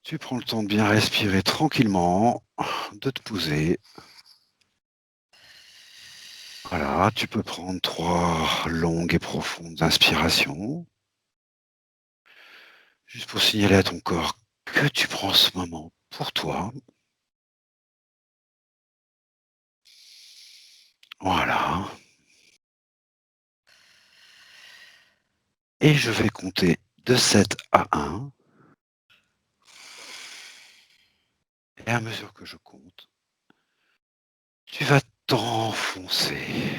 Tu prends le temps de bien respirer tranquillement, de te poser. Voilà, tu peux prendre 3 longues et profondes inspirations, juste pour signaler à ton corps que tu prends ce moment pour toi. Voilà. Et je vais compter de 7 à 1. Et à mesure que je compte, tu vas t'enfoncer,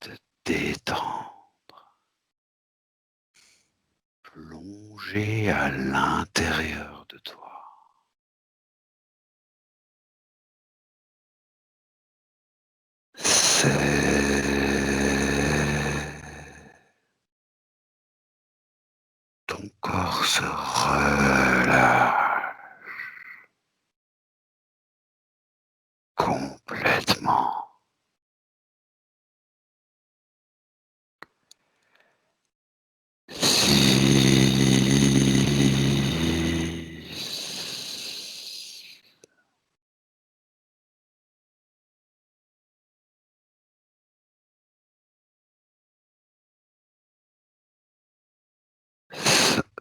te détendre, plonger à l'intérieur de toi. Ton corps se relâche complètement.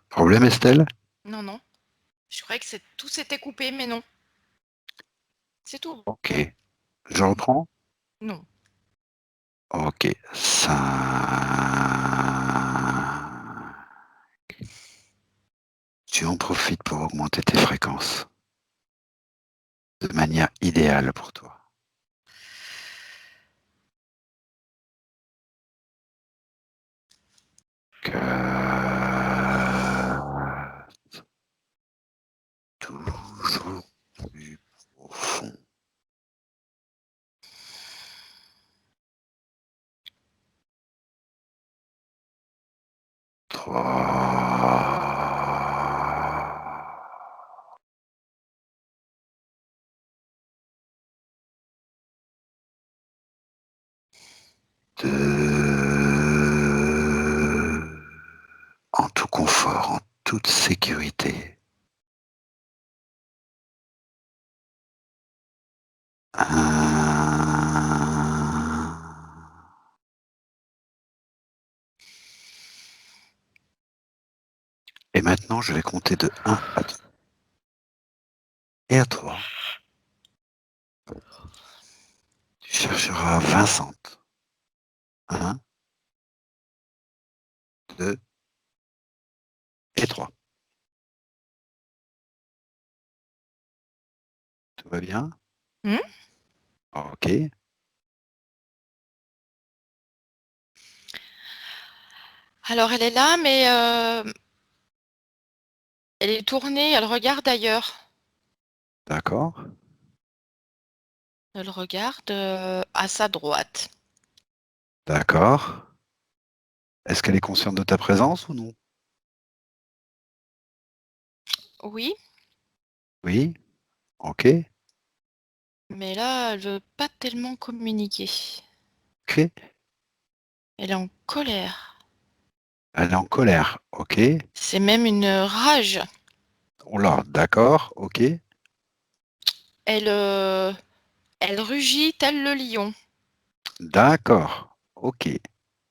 Problème, Estelle? Non, non. Je croyais que tout s'était coupé, mais non. C'est tout. Ok. Je reprends? Non. Ok. 5. Tu en profites pour augmenter tes fréquences de manière idéale pour toi. 4. Toujours plus profond. 3. 2. En tout confort, en toute sécurité. 1. Et maintenant, je vais compter de 1 à 3. Et à 3, tu chercheras Vincent. 1, 2 et 3. Tout va bien? Hmm. Ok. Alors, elle est là, mais elle est tournée, elle regarde ailleurs. D'accord. Elle regarde à sa droite. D'accord. Est-ce qu'elle est consciente de ta présence ou non? Oui, Oui. Ok. mais là, elle veut pas tellement communiquer. Ok. Elle est en colère. Elle est en colère. Ok. C'est même une rage. Oh là, d'accord. Ok. Elle, elle rugit tel le lion. D'accord. Ok.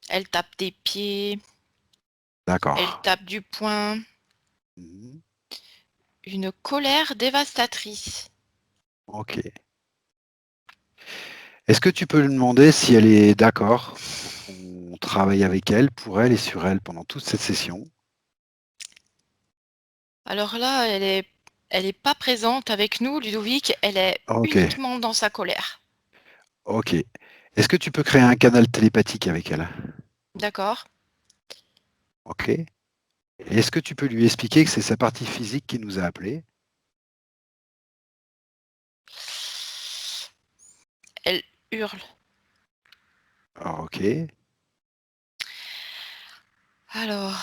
Elle tape des pieds, elle D'accord. tape du poing. Mhm. Une colère dévastatrice. Ok. Est-ce que tu peux lui demander si elle est d'accord pour qu'on travaille avec elle, pour elle et sur elle pendant toute cette session? Alors là, elle est pas présente avec nous, Ludovic, elle est Ok. uniquement dans sa colère. Ok. Est-ce que tu peux créer un canal télépathique avec elle? D'accord? Ok. Et est-ce que tu peux lui expliquer que c'est sa partie physique qui nous a appelés? Elle hurle. Ok. Alors,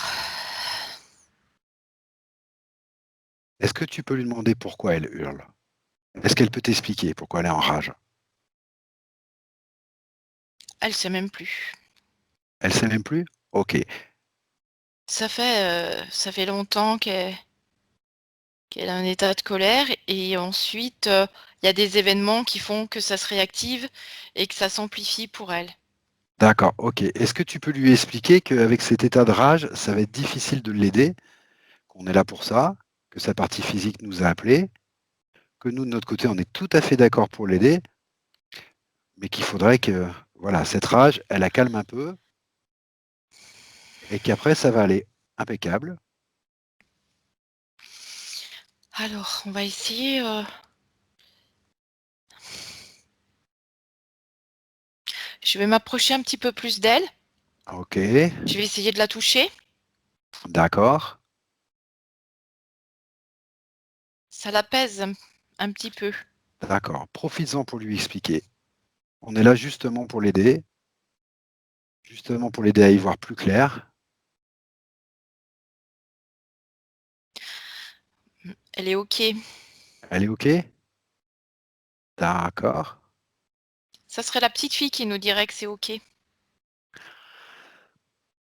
Est-ce que tu peux lui demander pourquoi elle hurle? Est-ce qu'elle peut t'expliquer pourquoi elle est en rage? elle sait même plus. Elle sait même plus? Ok. Ça fait longtemps qu'elle a un état de colère et ensuite, il y a des événements qui font que ça se réactive et que ça s'amplifie pour elle. D'accord, OK. Est-ce que tu peux lui expliquer qu'avec cet état de rage, ça va être difficile de l'aider, qu'on est là pour ça, que sa partie physique nous a appelés, que nous, de notre côté, on est tout à fait d'accord pour l'aider, mais qu'il faudrait que, voilà, cette rage, elle la calme un peu et qu'après ça va aller. Impeccable. Alors, on va essayer, je vais m'approcher un petit peu plus d'elle. OK, Je vais essayer de la toucher. d'accord, Ça l'apaise un petit peu. d'accord. Profites-en pour lui expliquer. On est là justement pour l'aider à y voir plus clair. Elle est OK. Elle est OK? D'accord, Ça serait la petite fille qui nous dirait que c'est OK.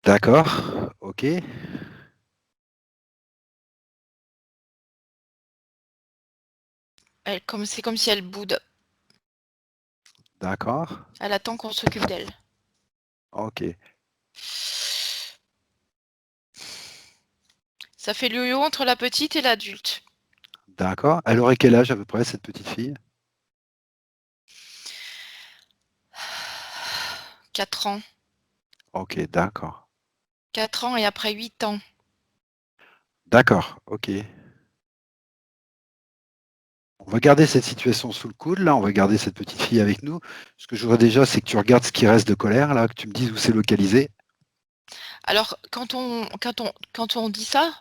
d'accord, OK, C'est comme si elle boude. d'accord, Elle attend qu'on s'occupe d'elle. OK, Ça fait le yo-yo entre la petite et l'adulte. d'accord. Elle aurait quel âge à peu près, cette petite fille? 4 ans. OK, d'accord. 4 ans et après 8 ans. D'accord, OK. On va garder cette situation sous le coude, là, on va garder cette petite fille avec nous. Ce que je voudrais déjà, c'est que tu regardes ce qui reste de colère, là, que tu me dises où c'est localisé. Alors, quand on dit ça,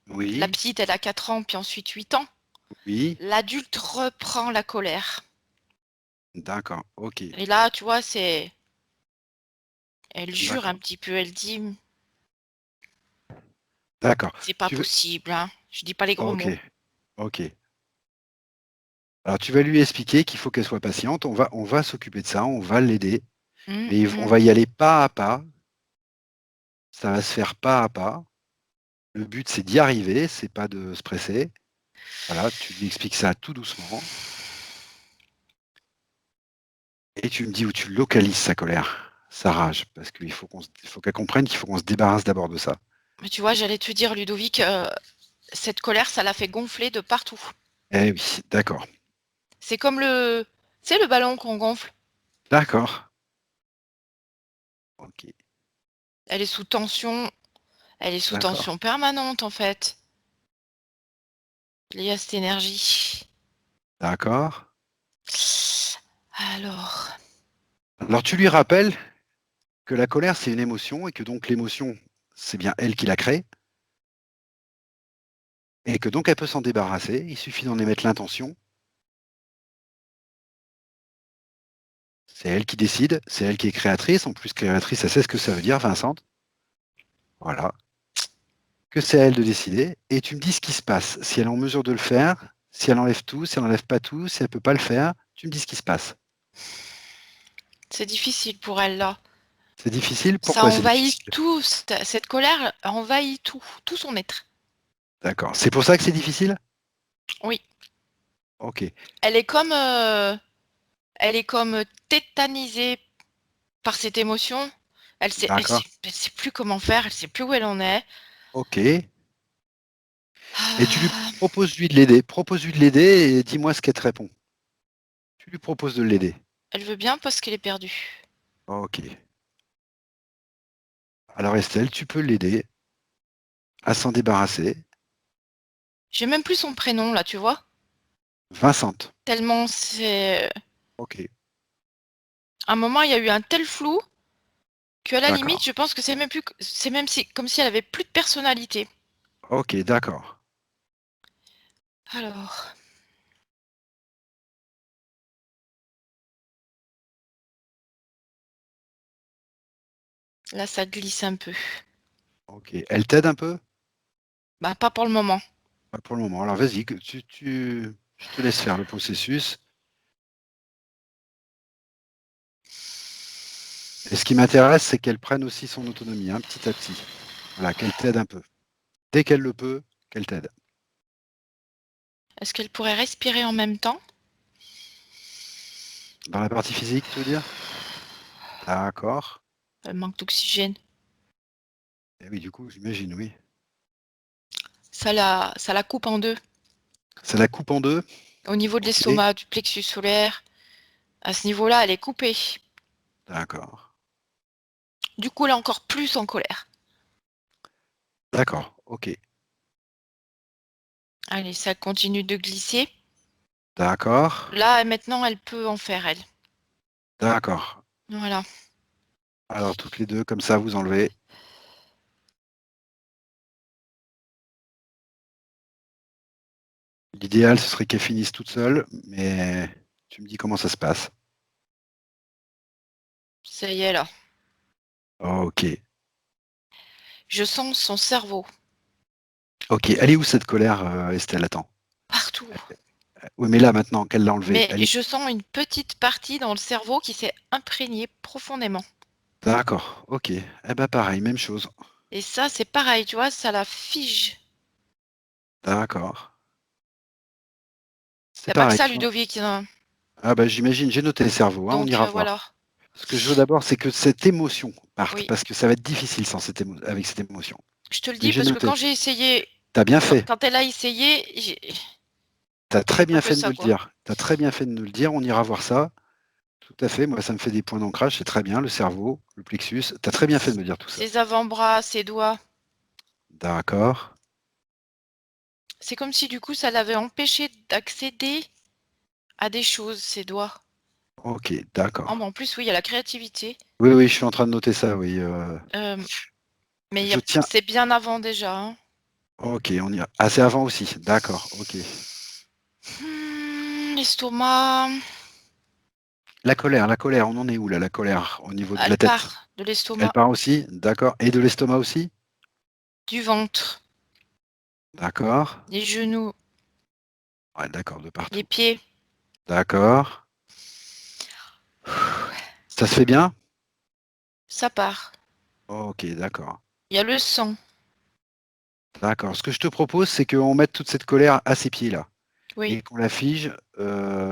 la Oui, petite, elle a 4 ans, puis ensuite 8 ans. oui, L'adulte reprend la colère. d'accord, OK, Et là, tu vois, elle jure un d'accord, petit peu. Elle dit, d'accord. c'est pas Tu veux possible, hein. Je dis pas les gros OK, mots. OK. Alors tu vas lui expliquer qu'il faut qu'elle soit patiente, on va s'occuper de ça, on va l'aider, Hum, mais on hum. va y aller pas à pas, ça va se faire pas à pas. Le but, c'est d'y arriver, c'est pas de se presser. Voilà, tu lui expliques ça tout doucement et tu me dis où tu localises sa colère, sa rage, parce il faut qu'elle comprenne qu'il faut qu'on se débarrasse d'abord de ça. Mais tu vois, j'allais te dire, Ludovic, cette colère, ça l'a fait gonfler de partout. Eh oui, d'accord, C'est comme le ballon qu'on gonfle. d'accord, OK, Elle est sous tension. Elle est sous d'accord, tension permanente, en fait, liée à cette énergie. d'accord. Alors, Alors tu lui rappelles que la colère, c'est une émotion et que donc l'émotion, c'est bien elle qui l'a créée. Et que donc elle peut s'en débarrasser, il suffit d'en émettre l'intention. C'est elle qui décide, c'est elle qui est créatrice. En plus, créatrice, elle sait ce que ça veut dire, Vincent. Voilà. Que c'est à elle de décider. Et tu me dis ce qui se passe. Si elle est en mesure de le faire, si elle enlève tout, si elle enlève pas tout, si elle peut pas le faire, tu me dis ce qui se passe. c'est difficile pour elle, là. C'est difficile? Ça Pourquoi c'est envahit difficile? tout, cette colère envahit tout son être. D'accord. C'est pour ça que c'est difficile? Oui, OK. elle est comme, tétanisée par cette émotion. D'accord. Elle sait plus comment faire, elle sait plus où elle en est. OK. Et tu lui Ah, proposes-lui de l'aider. Propose-lui de l'aider et dis-moi ce qu'elle te répond. Tu lui proposes de l'aider. elle veut bien parce qu'elle est perdue. OK. Alors Estelle, tu peux l'aider à s'en débarrasser. J'ai même plus son prénom, là, tu vois? Vincent. Tellement c'est OK, à un moment, il y a eu un tel flou qu'à la limite, d'accord. je pense que c'est même si comme si elle avait plus de personnalité. OK, d'accord. Alors, là, ça glisse un peu. OK. Elle t'aide un peu? Bah, pas pour le moment. Pas pour le moment. Alors vas-y, je te laisse faire le processus. Et ce qui m'intéresse, c'est qu'elle prenne aussi son autonomie, hein, petit à petit. Voilà, qu'elle t'aide un peu. Dès qu'elle le peut, qu'elle t'aide. Est-ce qu'elle pourrait respirer en même temps? Dans la partie physique, tu veux dire? D'accord. Elle manque d'oxygène. Et oui, du coup, j'imagine, oui. Ça la coupe en deux. Ça la coupe en deux? Au niveau de Ok, l'estomac, du plexus solaire. À ce niveau-là, elle est coupée. d'accord. Du coup, elle est encore plus en colère. D'accord, ok. Allez, ça continue de glisser. D'accord, Là, maintenant, elle peut en faire, elle. d'accord. Voilà. Alors, toutes les deux, comme ça, vous enlevez. L'idéal, ce serait qu'elles finissent toutes seules, mais tu me dis comment ça se passe. Ça y est, là. Ok, Je sens son cerveau. ok. Elle est où cette colère, Estelle? Attends. Partout. Oui, mais là, maintenant qu'elle l'a enlevée, Mais elle est... je sens une petite partie dans le cerveau qui s'est imprégnée profondément. D'accord, ok. Eh ben pareil, même chose. Et ça, c'est pareil, tu vois, ça la fige. D'accord. Y C'est a pas que pareil. ça, Ludovic, hein. Ah bah j'imagine, j'ai noté le cerveau, hein, on Donc, ira voilà. voir. Ce que je veux d'abord, c'est que cette émotion parte, Oui. parce que ça va être difficile sans avec cette émotion. Je te le Mais dis j'ai parce que noté. quand j'ai essayé, T'as bien fait. quand elle a essayé, T'as j'ai très pas bien que fait de ça, me le quoi. dire. T'as très bien fait de nous le dire, on ira voir ça. Tout à fait, moi ça me fait des points d'ancrage, c'est très bien, le cerveau, le plexus. T'as très bien fait de me dire tout ça. Ses avant-bras, ses doigts. D'accord. C'est comme si du coup ça l'avait empêché d'accéder à des choses, ses doigts. Ok, Oh, mais d'accord. en plus, oui, il y a la créativité. Oui, oui, je suis en train de noter ça, oui. Mais Je tiens. c'est bien avant déjà, hein. Ok, on ira. Ah, c'est avant aussi. D'accord, ok. L'estomac, La colère, on en est où là, la colère, au niveau de elle la tête? part de Elle l'estomac, part aussi? D'accord. Et de l'estomac aussi? du ventre, D'accord. des genoux, Ouais, d'accord, de les partout. pieds. D'accord. Ça se fait bien? Ça part. Ok, d'accord. Il y a le sang. D'accord. Ce que je te propose, c'est qu'on mette toute cette colère à ses pieds là Oui. et qu'on la fige.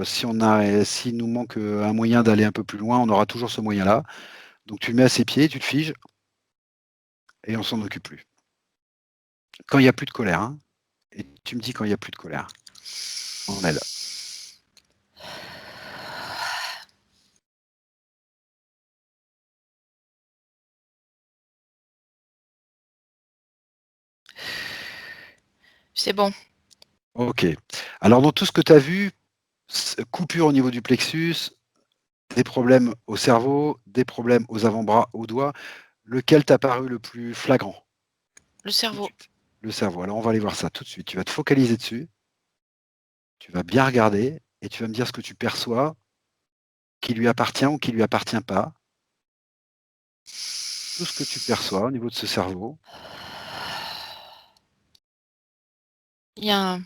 S'il nous manque un moyen d'aller un peu plus loin, on aura toujours ce moyen-là. Donc tu le mets à ses pieds, tu le figes et on s'en occupe plus. Quand il n'y a plus de colère, hein, et tu me dis quand il n'y a plus de colère en elle. C'est bon. Ok. Alors dans tout ce que tu as vu, coupure au niveau du plexus, des problèmes au cerveau, des problèmes aux avant-bras, aux doigts, lequel t'a paru le plus flagrant? Le Tout de cerveau. suite. Le cerveau. Alors on va aller voir ça tout de suite. Tu vas te focaliser dessus, tu vas bien regarder et tu vas me dire ce que tu perçois, qui lui appartient ou qui lui appartient pas. Tout ce que tu perçois au niveau de ce cerveau. Il y a un,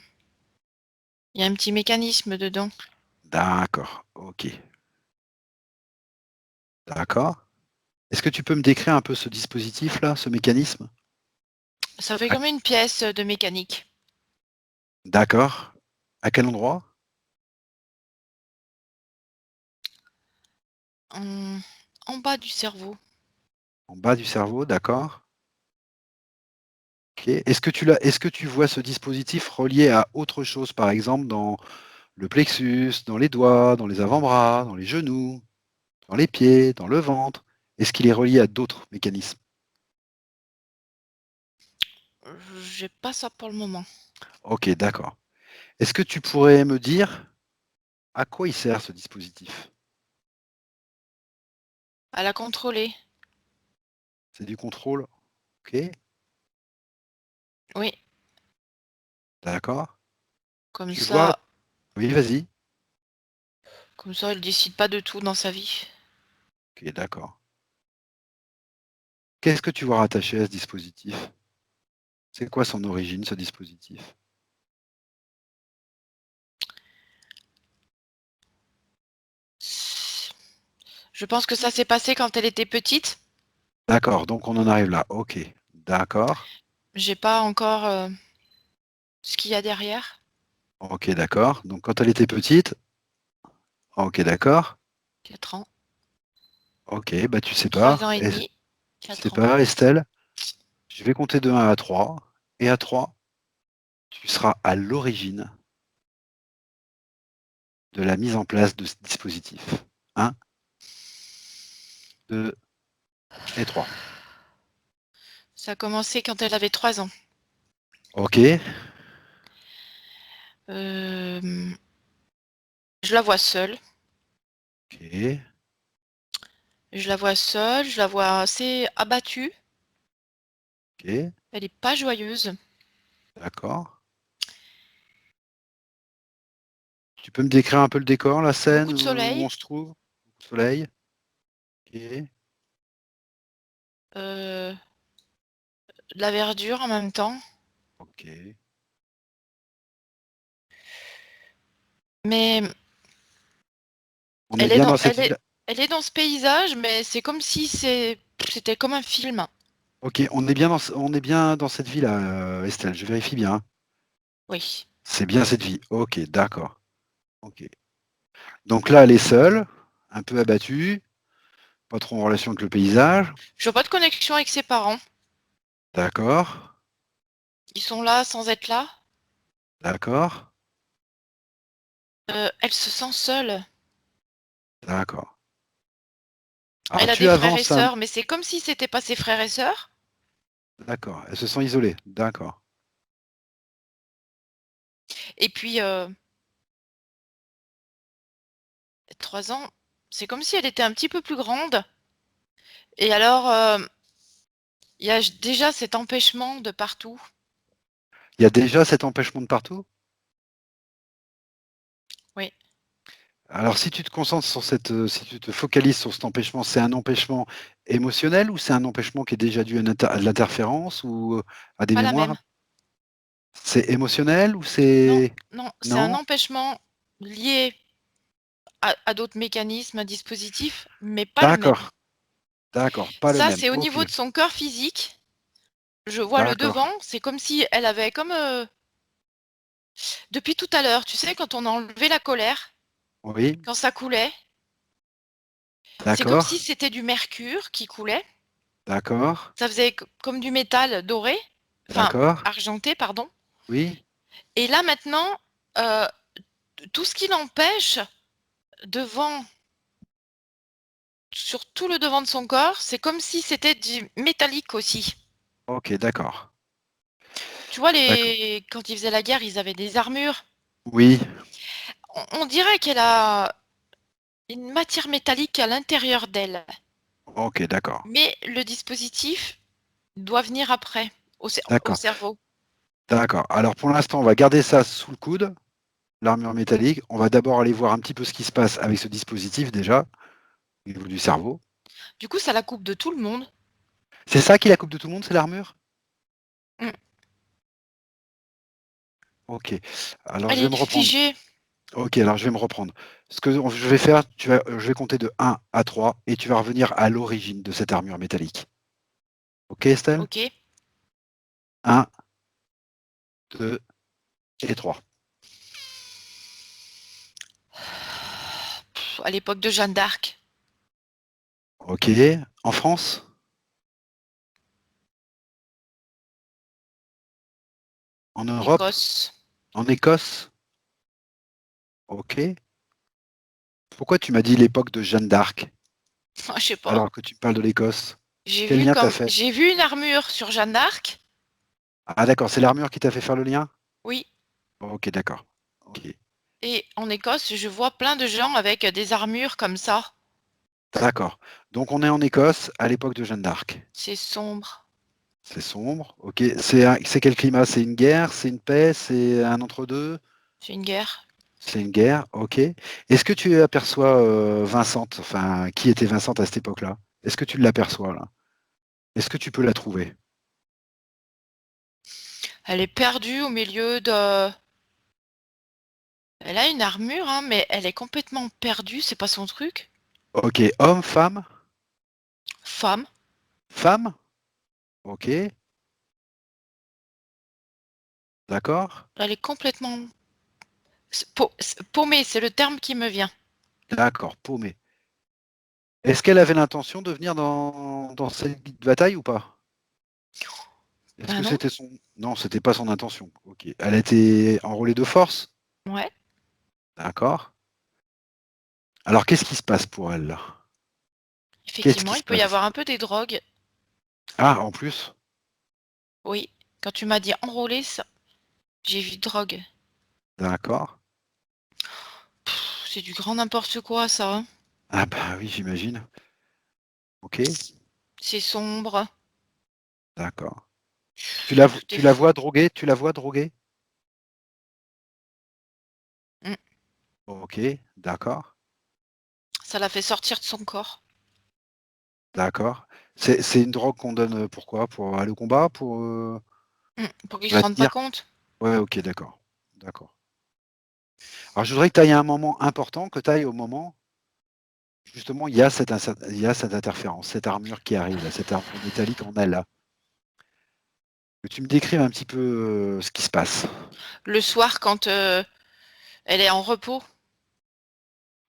il y a un petit mécanisme dedans. D'accord, ok. D'accord. Est-ce que tu peux me décrire un peu ce dispositif-là, ce mécanisme? Ça fait Ah, comme une pièce de mécanique. d'accord. À quel endroit? En, en bas du cerveau. En bas du cerveau, d'accord. Ok. Est-ce que tu vois ce dispositif relié à autre chose, par exemple dans le plexus, dans les doigts, dans les avant-bras, dans les genoux, dans les pieds, dans le ventre? Est-ce qu'il est relié à d'autres mécanismes? J'ai pas ça pour le moment. Ok, d'accord. Est-ce que tu pourrais me dire à quoi il sert ce dispositif? À la contrôler. C'est du contrôle? Ok, Oui. d'accord. Comme Tu vois? ça, Oui, vas-y. comme ça, elle décide pas de tout dans sa vie. Ok, d'accord. Qu'est-ce que tu vois rattaché à ce dispositif? C'est quoi son origine, ce dispositif? Je pense que ça s'est passé quand elle était petite. D'accord, donc on en arrive là. Ok, D'accord. J'ai pas encore ce qu'il y a derrière. Ok, d'accord. Donc quand elle était petite, ok, d'accord. 4 ans. Ok, bah tu sais 3 pas. ans et demi. Tu sais 4 ans. pas, Estelle. Je vais compter de 1 à 3. Et à 3, tu seras à l'origine de la mise en place de ce dispositif. 1, 2 et 3. Ça a commencé quand elle avait 3 ans. Ok, Je la vois seule. ok, Je la vois seule. Je la vois assez abattue. ok, Elle est pas joyeuse. d'accord. Tu peux me décrire un peu le décor, la scène Beaucoup de où soleil. on se trouve? Beaucoup de soleil. Ok, De la verdure en même temps. ok. Mais On est elle est bien dans, dans cette ville. elle est dans ce paysage, mais c'est comme si c'était comme un film. Ok, on est bien dans cette ville, Estelle. Je vérifie bien, hein. Oui. C'est bien cette vie. Ok, d'accord. Ok. Donc là, elle est seule, un peu abattue, pas trop en relation avec le paysage. Je vois pas de connexion avec ses parents. D'accord, Ils sont là sans être là. d'accord, Elle se sent seule. d'accord. Alors Elle a tu des frères et avances un... sœurs, mais c'est comme si c'était pas ses frères et sœurs. D'accord, elles se sont isolées. D'accord. Et puis, 3 ans, c'est comme si elle était un petit peu plus grande. Et alors, il y a déjà cet empêchement de partout. Il y a déjà cet empêchement de partout? Oui, Alors si tu te concentres sur si tu te focalises sur cet empêchement, c'est un empêchement émotionnel ou c'est un empêchement qui est déjà dû à de l'interférence ou à des pas la mémoires? même. C'est émotionnel ou Non, c'est... non, c'est un Non? empêchement lié à d'autres mécanismes, dispositifs, mais pas le même. D'accord, d'accord, pas le Ça, même. c'est au Ok, niveau de son corps physique. Je vois le d'accord. devant, c'est comme si elle avait comme, depuis tout à l'heure, tu sais, quand on a enlevé la colère, Oui, quand ça coulait, c'est comme si d'accord, c'était du mercure qui coulait. d'accord, Ça faisait comme du métal doré, enfin d'accord. argenté, pardon. Oui, Et là maintenant, heu, tout ce qui l'empêche devant, sur tout le devant de son corps, c'est comme si c'était du métallique aussi. ok, d'accord, Tu vois, d'accord. quand ils faisaient la guerre, ils avaient des armures. Oui, On dirait qu'elle a une matière métallique à l'intérieur d'elle, ok, d'accord, mais le dispositif doit venir après, au d'accord, cerveau. d'accord. Alors pour l'instant, on va garder ça sous le coude, l'armure métallique. On va d'abord aller voir un petit peu ce qui se passe avec ce dispositif déjà, au niveau du cerveau. Du coup, ça la coupe de tout le monde. C'est ça qui la coupe de tout le monde, c'est l'armure? Mmh. Ok. Alors Elle je vais est me reprendre. figée. Ok, alors je vais me reprendre. Ce que je vais faire, je vais compter de 1 à 3 et tu vas revenir à l'origine de cette armure métallique. Ok, Estelle? OK. 1, 2 et 3. À l'époque de Jeanne d'Arc. Ok. En France? En Europe? Écosse. En Écosse? Ok. Pourquoi tu m'as dit l'époque de Jeanne d'Arc Je sais pas. alors que tu parles de l'Écosse? Quel lien t'as fait? J'ai vu une armure sur Jeanne d'Arc. Ah d'accord, c'est l'armure qui t'a fait faire le lien? Oui. Ok, d'accord. Ok. Et en Écosse, je vois plein de gens avec des armures comme ça. D'accord. Donc on est en Écosse à l'époque de Jeanne d'Arc. C'est sombre. C'est sombre. Ok. C'est quel climat? C'est une guerre? C'est une paix? C'est un entre-deux? C'est une guerre. C'est une guerre. Ok. Est-ce que tu aperçois Vincente? Enfin, qui était Vincente à cette époque-là? Est-ce que tu l'aperçois là? Est-ce que tu peux la trouver? Elle est perdue au milieu de. Elle a une armure, hein, mais elle est complètement perdue. C'est pas son truc. Ok. Homme, femme? Femme. Femme? Ok. D'accord? Elle est complètement paumée, c'est le terme qui me vient. D'accord, paumée. Est-ce qu'elle avait l'intention de venir dans cette bataille ou pas? Est-ce Ben que non. c'était son... Non, c'était pas son intention. Ok. Elle a été enrôlée de force? Ouais. D'accord. Alors, qu'est-ce qui se passe pour elle, là? Qu'est-ce Effectivement, qui il se peut y passe? avoir un peu des drogues. Ah, en plus? Oui. Quand tu m'as dit enrôler, ça, j'ai vu drogue. D'accord. C'est du grand n'importe quoi, ça, hein. Ah bah oui, j'imagine. Ok, C'est sombre. d'accord. Tout est Tu la fou. vois droguée? Tu la vois droguée? Mm. Ok, d'accord, Ça l'a fait sortir de son corps. d'accord. C'est une drogue qu'on donne pourquoi? Pour aller au combat? Pour qu'il se La rende pas tenir? compte. Ouais, ok, d'accord. D'accord. Alors, je voudrais que tu ailles à un moment important, que tu ailles au moment, justement, il y a cette interférence, cette armure qui arrive, là, cette armure métallique en elle, là. Que tu me décrives un petit peu ce qui se passe. Le soir, quand elle est en repos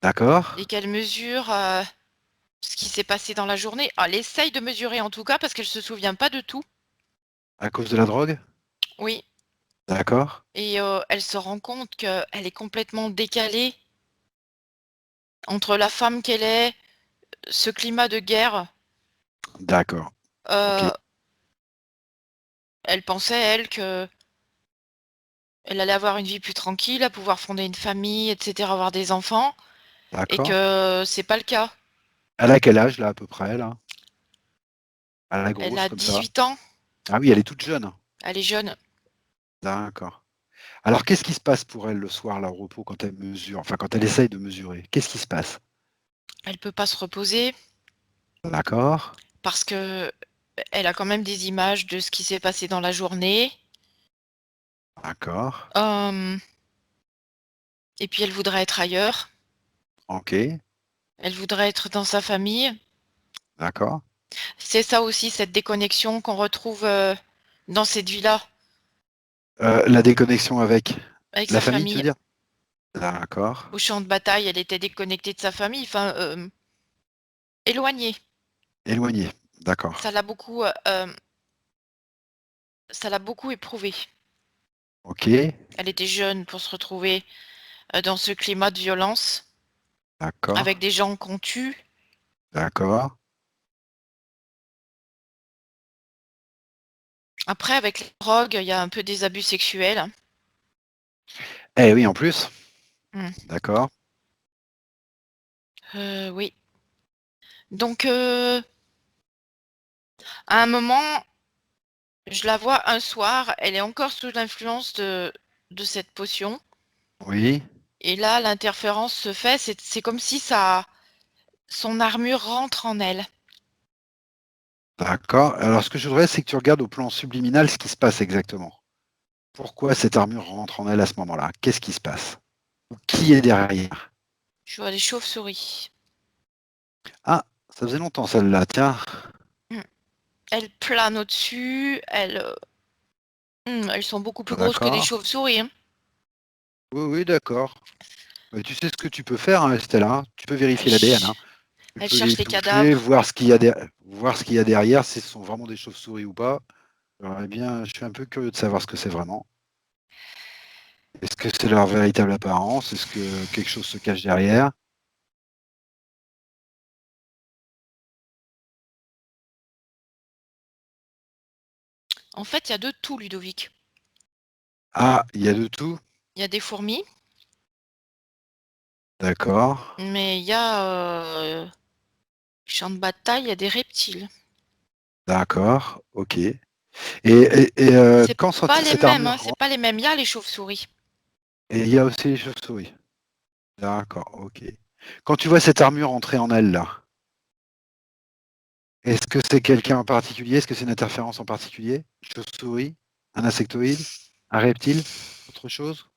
D'accord? et qu'elle mesure ce qui s'est passé dans la journée. Ah, elle essaye de mesurer en tout cas parce qu'elle se souvient pas de tout. À cause de la drogue? Oui. D'accord? Et elle se rend compte qu'elle est complètement décalée entre la femme qu'elle est, ce climat de guerre. D'accord. Ok. euh, Elle pensait, elle, que elle allait avoir une vie plus tranquille, à pouvoir fonder une famille, etc., avoir des enfants, et D'accord. que c'est pas le cas. Elle a quel âge, là, à peu près, là? Elle a Elle grosse, a comme ça? 18 ans, Ah oui, elle est toute jeune. elle est jeune. D'accord. Alors, qu'est-ce qui se passe pour elle le soir, là, au repos, quand elle mesure, enfin, quand elle essaye de mesurer? Qu'est-ce qui se passe? Elle peut pas se reposer D'accord. parce que elle a quand même des images de ce qui s'est passé dans la journée. D'accord. Euh, et puis elle voudrait être ailleurs. Ok. Elle voudrait être dans sa famille. D'accord. C'est ça aussi, cette déconnexion qu'on retrouve dans cette vie-là, La déconnexion avec avec la sa famille, tu veux famille. dire? D'accord. Au champ de bataille, elle était déconnectée de sa famille, enfin, éloignée. Éloigné. D'accord. Ça l'a beaucoup, ça l'a beaucoup éprouvée. Ok. Elle était jeune pour se retrouver dans ce climat de violence, D'accord. avec des gens qu'on tue. D'accord. Après, avec les drogues, il y a un peu des abus sexuels. Eh oui, en plus. Hmm. D'accord. Oui. Donc, à un moment, je la vois un soir, elle est encore sous l'influence de cette potion. Oui. Et là, l'interférence se fait, c'est comme si son armure rentre en elle. D'accord. Alors, ce que je voudrais, c'est que tu regardes au plan subliminal ce qui se passe exactement. Pourquoi cette armure rentre en elle à ce moment-là? Qu'est-ce qui se passe? Qui est derrière? Je vois des chauves-souris. Ah, ça faisait longtemps celle-là. Tiens. Hmm. Elles planent au-dessus, elles sont beaucoup plus grosses que des D'accord. chauves-souris, hein. Oui, oui, d'accord. Mais tu sais ce que tu peux faire, hein, Estelle, hein. Tu peux Elles, vérifier l'ADN, hein. ch- Tu elles peux cherchent les les toucher, cadavres. voir voir ce qu'il y a derrière, si ce sont vraiment des chauves-souris ou pas. Eh bien, je suis un peu curieux de savoir ce que c'est vraiment. Est-ce que c'est leur véritable apparence? Est-ce que quelque chose se cache derrière? En fait, il y a de tout, Ludovic. Ah, il y a de tout? Il y a des fourmis, D'accord. mais il y a champ de bataille, il y a des reptiles. D'accord. Ok. C'est Quand pas les cette mêmes, armure hein, c'est rentre, pas les mêmes. Il y a les chauves-souris. et il y a aussi les chauves-souris. D'accord. Ok. Quand tu vois cette armure entrer en elle, là, est-ce que c'est quelqu'un en particulier? Est-ce que c'est une interférence en particulier? Chauve-souris? Un insectoïde? Un reptile? Autre chose?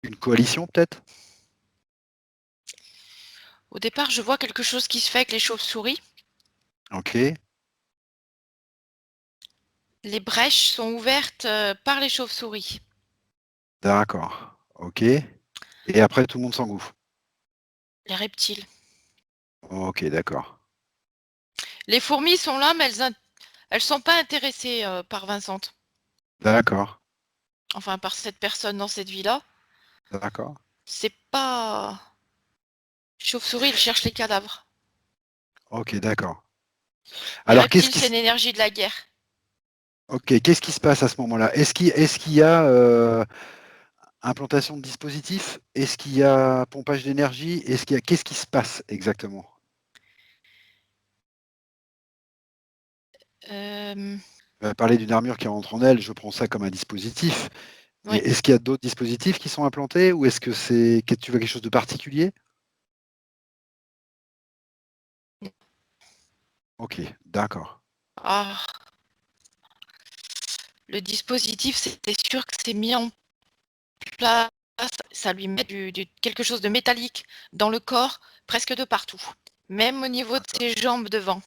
Une coalition, peut-être? Au départ, je vois quelque chose qui se fait avec les chauves-souris. Ok. Les brèches sont ouvertes par les chauves-souris. D'accord. Ok. Et après, tout le monde s'engouffre. Les reptiles. Ok, d'accord. Les fourmis sont là, mais elles sont pas intéressées par Vincent. D'accord. Enfin, par cette personne dans cette vie-là. D'accord. C'est pas... Chauve-souris, il cherche les cadavres. Ok, d'accord. Les Alors, reptiles, c'est l'énergie de la guerre. ok, qu'est-ce qui se passe à ce moment-là? Est-ce qu'il y a implantation de dispositif? Est-ce qu'il y a pompage d'énergie? Qu'est-ce qui se passe exactement? Euh, On va parler d'une armure qui rentre en elle, je prends ça comme un dispositif. Mais ouais. est-ce qu'il y a d'autres dispositifs qui sont implantés ou est-ce que tu veux quelque chose de particulier? Ok, d'accord. Ah, le dispositif, c'est sûr que c'est mis en place. Ça lui met quelque chose de métallique dans le corps, presque de partout. Même au niveau de ses jambes devant.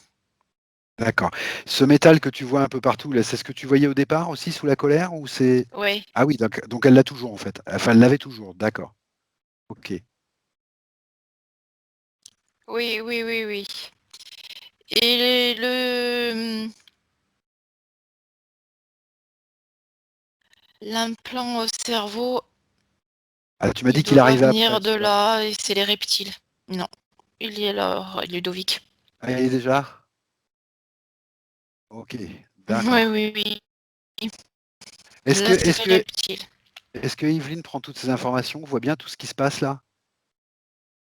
D'accord. Ce métal que tu vois un peu partout, là, c'est ce que tu voyais au départ aussi sous la colère ou c'est... Oui, Ah oui, donc elle l'a toujours en fait. Enfin, elle l'avait toujours, d'accord. Ok. oui, oui, oui, oui. Et l'implant au cerveau, Ah, tu m'as il dit qu'il doit arrivait après, venir de celui-là. là, et c'est les reptiles. Non, il y est là, Ludovic. Ah, il est déjà? Ok, Oui, d'accord. oui, oui. Est-ce que, Là, c'est est-ce les que, reptiles. est-ce que Evelyne prend toutes ces informations, voit bien tout ce qui se passe là?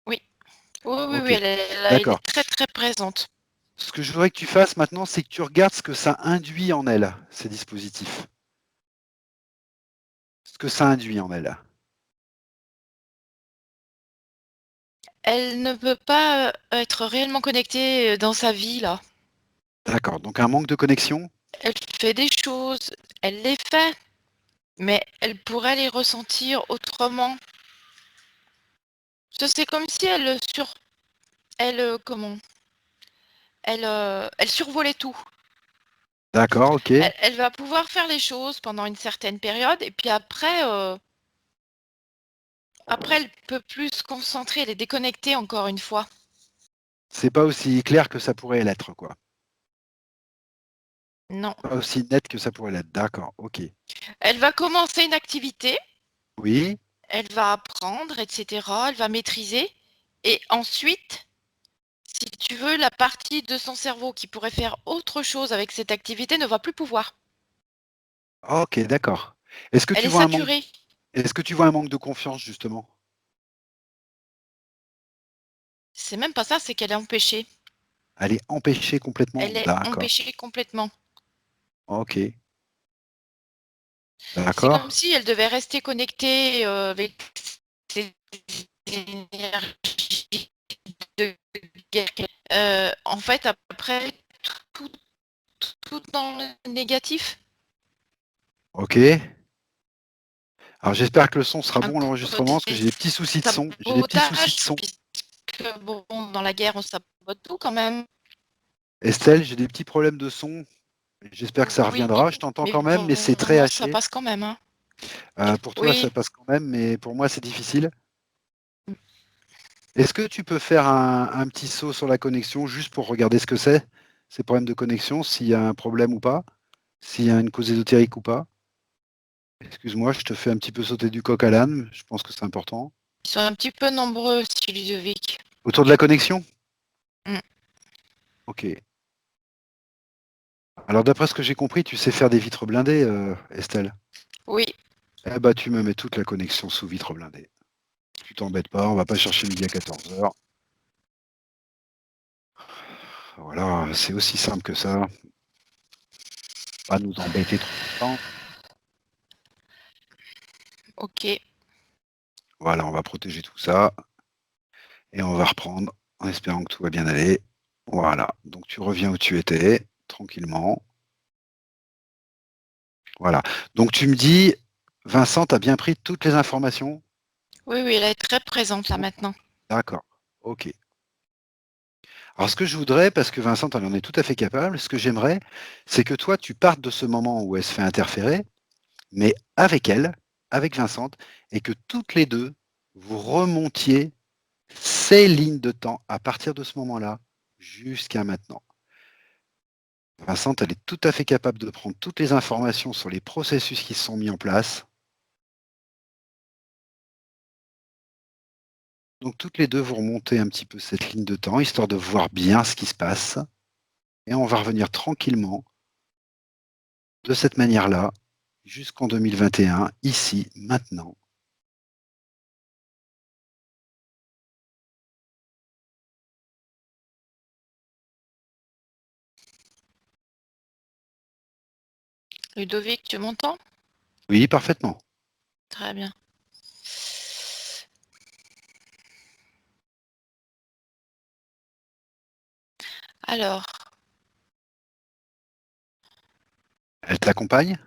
Oui, oui, oui, oui, Ok, elle d'accord. est très, très présente. Ce que je voudrais que tu fasses maintenant, c'est que tu regardes ce que ça induit en elle, ces dispositifs. Ce que ça induit en elle. Elle ne peut pas être réellement connectée dans sa vie, là. D'accord, donc un manque de connexion? Elle fait des choses, elle les fait, mais elle pourrait les ressentir autrement. C'est comme si comment, elle survolait tout. D'accord, ok. Elle va pouvoir faire les choses pendant une certaine période, et puis après, elle peut plus se concentrer, elle est déconnectée encore une fois. C'est pas aussi clair que ça pourrait l'être, quoi. Non. Pas aussi net que ça pourrait l'être. D'accord, ok. Elle va commencer une activité, Oui, elle va apprendre, etc. Elle va maîtriser, et ensuite, si tu veux, la partie de son cerveau qui pourrait faire autre chose avec cette activité ne va plus pouvoir. ok, d'accord. Est-ce que Elle tu est vois un manque, saturée. est-ce que tu vois un manque de confiance, justement? C'est même pas ça, c'est qu'elle est empêchée. Elle est empêchée complètement? Elle est D'accord. empêchée complètement. Ok, C'est comme d'accord. si elle devait rester connectée avec ses énergies de guerre. En fait, après, tout, tout dans le négatif. Ok. Alors j'espère que le son sera Un bon, l'enregistrement, parce que côté j'ai des petits soucis de son. J'ai des petits soucis de sabotage, son. puisque bon, dans la guerre, on sabote tout quand même. Estelle, j'ai des petits problèmes de son. J'espère que ça Oui, reviendra. Je t'entends mais quand même, mais c'est pour très moi, ça haché. passe quand même, hein. Pour toi, ça Oui, passe quand même, mais pour moi, c'est difficile. Est-ce que tu peux faire un petit saut sur la connexion juste pour regarder ce que c'est, ces problèmes de connexion, s'il y a un problème ou pas, s'il y a une cause ésotérique ou pas? Excuse-moi, je te fais un petit peu sauter du coq à l'âne. Je pense que c'est important. ils sont un petit peu nombreux, si Ludovic. Autour de la connexion? Mm. Ok. Alors, d'après ce que j'ai compris, tu sais faire des vitres blindées, Estelle. Oui, Eh bah, tu me mets toute la connexion sous vitre blindée. Tu t'embêtes pas, on va pas chercher midi à 14 heures. Voilà, c'est aussi simple que ça. Pas nous embêter trop longtemps. ok. Voilà, on va protéger tout ça et on va reprendre en espérant que tout va bien aller. Voilà, donc tu reviens où tu étais, tranquillement. Voilà. Donc tu me dis, Vincent, tu as bien pris toutes les informations? Oui, oui, elle est très présente là maintenant. D'accord. Ok. Alors, ce que je voudrais, parce que Vincent, elle en est tout à fait capable, ce que j'aimerais, c'est que toi, tu partes de ce moment où elle se fait interférer, mais avec elle, avec Vincent, et que toutes les deux, vous remontiez ces lignes de temps à partir de ce moment-là jusqu'à maintenant. Vincent, elle est tout à fait capable de prendre toutes les informations sur les processus qui se sont mis en place. Donc, toutes les deux, vous remontez un petit peu cette ligne de temps, histoire de voir bien ce qui se passe. Et on va revenir tranquillement de cette manière-là jusqu'en 2021, ici, maintenant. Ludovic, tu m'entends? Oui, parfaitement. Très bien. Alors, Elle t'accompagne?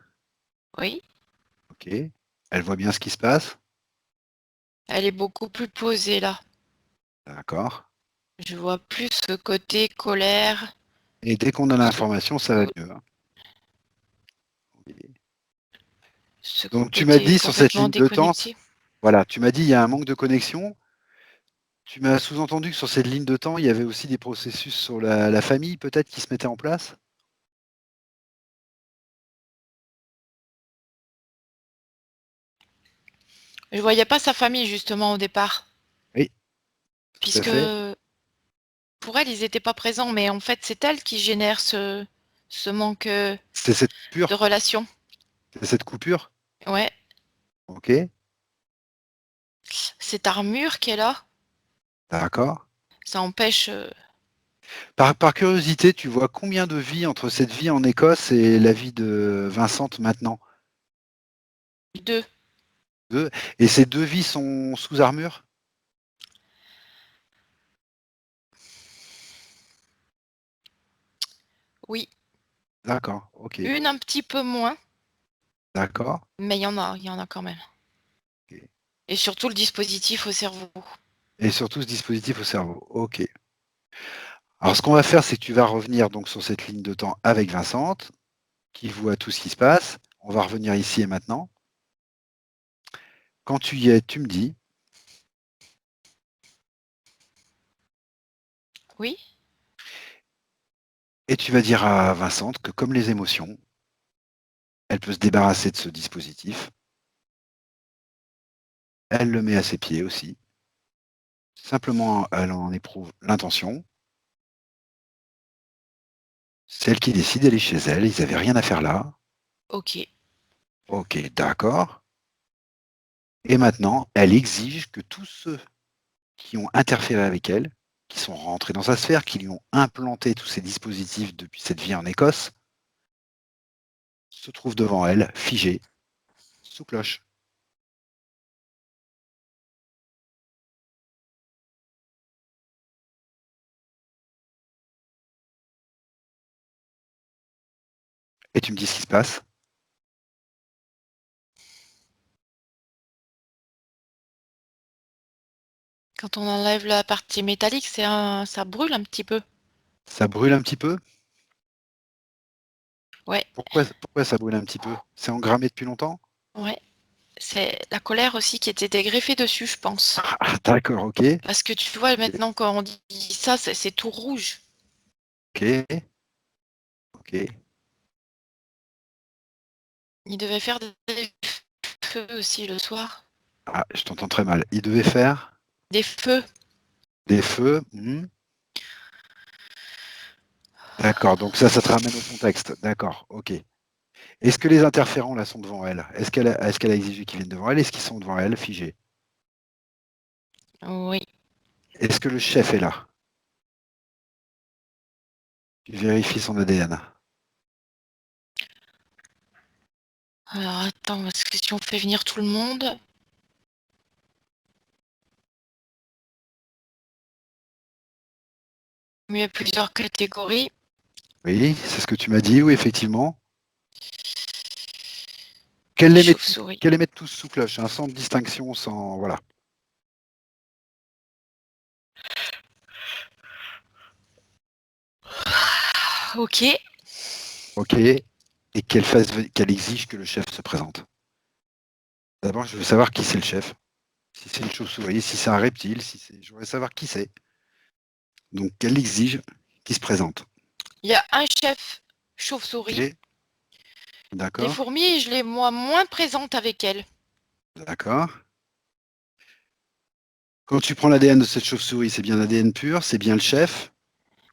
oui, Ok. Elle voit bien ce qui se passe? elle est beaucoup plus posée là. D'accord. Je vois plus ce côté colère, Et dès qu'on a ce, l'information, ça va co- mieux, hein. Ok. ce Donc, tu m'as côté dit sur cette complètement ligne de temps, déconnecté. voilà, tu m'as dit il y a un manque de connexion. Tu m'as sous-entendu que sur cette ligne de temps, il y avait aussi des processus sur la famille, peut-être, qui se mettaient en place? Je voyais pas sa famille justement au départ, Oui, tout à puisque fait. pour elle, ils n'étaient pas présents, mais en fait, c'est elle qui génère ce manque C'était cette de coupure? relation. C'était cette coupure? Ouais, Ok, cette armure qu'elle a, d'accord. ça empêche Par curiosité, tu vois combien de vies entre cette vie en Écosse et la vie de Vincent maintenant? deux. Deux. Et ces deux vies sont sous armure? Oui, D'accord, ok. une un petit peu moins, D'accord. mais il y en a quand même. Ok. Et surtout le dispositif au cerveau. Et surtout ce dispositif au cerveau. Ok. Alors ce qu'on va faire, c'est que tu vas revenir donc sur cette ligne de temps avec Vincent, qui voit tout ce qui se passe. On va revenir ici et maintenant. Quand tu y es, tu me dis, Oui, et tu vas dire à Vincent que comme les émotions, elle peut se débarrasser de ce dispositif. Elle le met à ses pieds aussi. Simplement, elle en éprouve l'intention. C'est elle qui décide, elle est chez elle. Ils n'avaient rien à faire là. ok. Ok, d'accord. Et maintenant, elle exige que tous ceux qui ont interféré avec elle, qui sont rentrés dans sa sphère, qui lui ont implanté tous ces dispositifs depuis cette vie en Écosse, se trouvent devant elle, figés, sous cloche. Et tu me dis ce qui se passe. Quand on enlève la partie métallique, ça brûle un petit peu. Ça brûle un petit peu. Ouais, Pourquoi ça brûle un petit peu? C'est engrammé depuis longtemps? ouais. C'est la colère aussi qui était greffée dessus, je pense. Ah, d'accord, ok. Parce que tu vois, maintenant, quand on dit ça, c'est tout rouge. Ok, ok. Il devait faire des feux aussi le soir. Ah, je t'entends très mal. Il devait faire Des feux. des feux. D'accord, donc ça te ramène au contexte. D'accord, ok. Est-ce que les interférents là sont devant elle? Est-ce qu'elle a exigé qu'ils viennent devant elle? Est-ce qu'ils sont devant elle, figés? Oui. Est-ce que le chef est là? Tu vérifies son ADN. Alors attends, parce que si on fait venir tout le monde, il y a plusieurs catégories. Oui, c'est ce que tu m'as dit, oui, effectivement. Qu'elle les mette, Chauve-souris. qu'elle les mette tous sous cloche, hein, sans distinction, sans. Voilà. Ok. Ok. Et qu'elle exige que le chef se présente. D'abord, je veux savoir qui c'est le chef. Si c'est une chauve-souris, si c'est un reptile, je voudrais savoir qui c'est. Donc, qu'elle exige qu'il se présente. Il y a un chef chauve-souris. Ok. Les D'accord. fourmis, je les moi moins présentes avec elles. D'accord. Quand tu prends l'ADN de cette chauve-souris, c'est bien l'ADN pur, c'est bien le chef,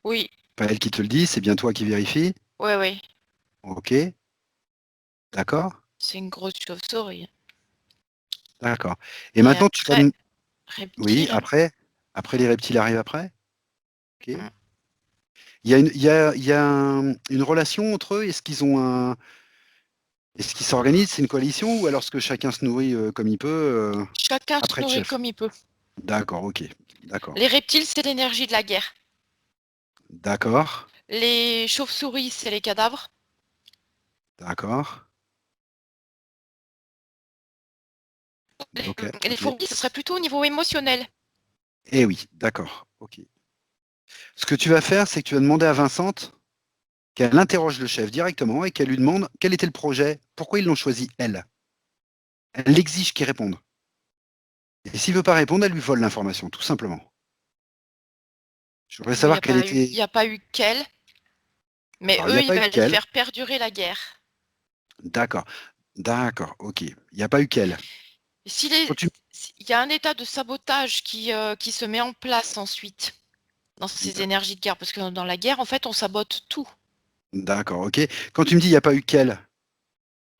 Oui, pas elle qui te le dit, c'est bien toi qui vérifie. ouais. Ok. D'accord. C'est une grosse chauve-souris. D'accord. Et Et maintenant, tu vas après, me... Oui, reptile. après les reptiles arrivent après. Ok. Mm. Une relation entre eux. Est-ce qu'ils s'organisent? C'est une coalition ou alors est-ce que chacun se nourrit comme il peut Chacun se après le nourrit chef? comme il peut. D'accord, ok. D'accord. Les reptiles, c'est l'énergie de la guerre. D'accord. Les chauves-souris, c'est les cadavres. D'accord. Les, Ok, les ok. fourmis, ce serait plutôt au niveau émotionnel. Eh oui, d'accord. Ok. Ce que tu vas faire, c'est que tu vas demander à Vincent qu'elle interroge le chef directement et qu'elle lui demande quel était le projet, pourquoi ils l'ont choisi elle. Elle exige qu'il réponde. Et s'il veut pas répondre, elle lui vole l'information, tout simplement. Je voudrais Mais savoir quelle il était. n'y a pas eu qu'elle. Mais Alors, il n'y eux, a ils pas eu veulent qu'elle. faire perdurer la guerre. D'accord. D'accord, ok. Il n'y a pas eu qu'elle. Et Quand tu... il y a un état de sabotage qui se met en place ensuite dans ces énergies de guerre. Parce que dans la guerre, en fait, on sabote tout. D'accord, ok. Quand tu me dis il n'y a pas eu qu'elle,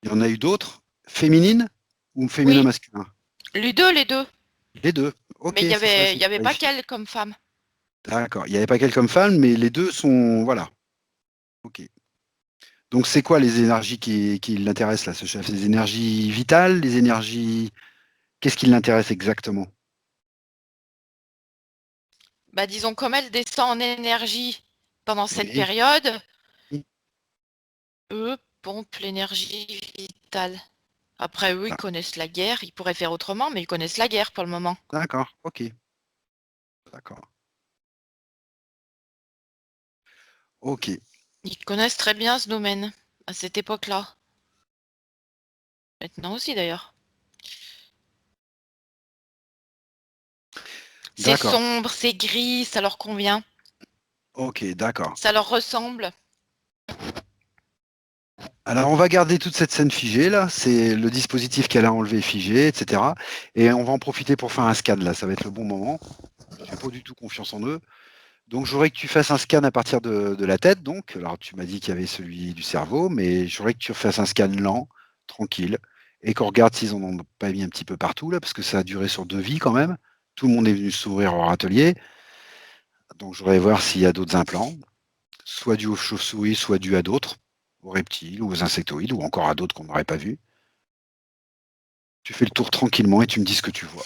il y en a eu d'autres, féminines ou Oui, féminin-masculin? les deux. Les deux. Ok, Mais c'est ça, je il vais y avait pas vérifier. qu'elle comme femme. D'accord. Il n'y avait pas qu'elle comme femme, mais les deux sont. Voilà. Ok. Donc, c'est quoi les énergies qui l'intéressent là, ce chef? Les énergies vitales, les énergies. Qu'est-ce qui l'intéresse exactement? Bah, disons, comme elle descend en énergie pendant cette Oui. période, eux pompent l'énergie vitale. Après, eux, ils Ah, connaissent la guerre. Ils pourraient faire autrement, mais ils connaissent la guerre pour le moment. d'accord, ok. D'accord. Ok. Ils connaissent très bien ce domaine à cette époque-là. Maintenant aussi, d'ailleurs. C'est D'accord. sombre, c'est gris, ça leur convient. Ok, d'accord. Ça leur ressemble. Alors, on va garder toute cette scène figée là. C'est le dispositif qu'elle a enlevé figé, etc. Et on va en profiter pour faire un scan là. Ça va être le bon moment. J'ai pas du tout confiance en eux. Donc, j'aurais que tu fasses un scan à partir de la tête. Donc, alors tu m'as dit qu'il y avait celui du cerveau, mais j'aurais que tu fasses un scan lent, tranquille, et qu'on regarde s'ils en ont pas mis un petit peu partout là, parce que ça a duré sur 2 vies quand même. Tout le monde est venu s'ouvrir au atelier. Donc, je voudrais voir s'il y a d'autres implants, soit dû aux chauves-souris, soit dû à d'autres, aux reptiles ou aux insectoïdes, ou encore à d'autres qu'on n'aurait pas vus. Tu fais le tour tranquillement et tu me dis ce que tu vois.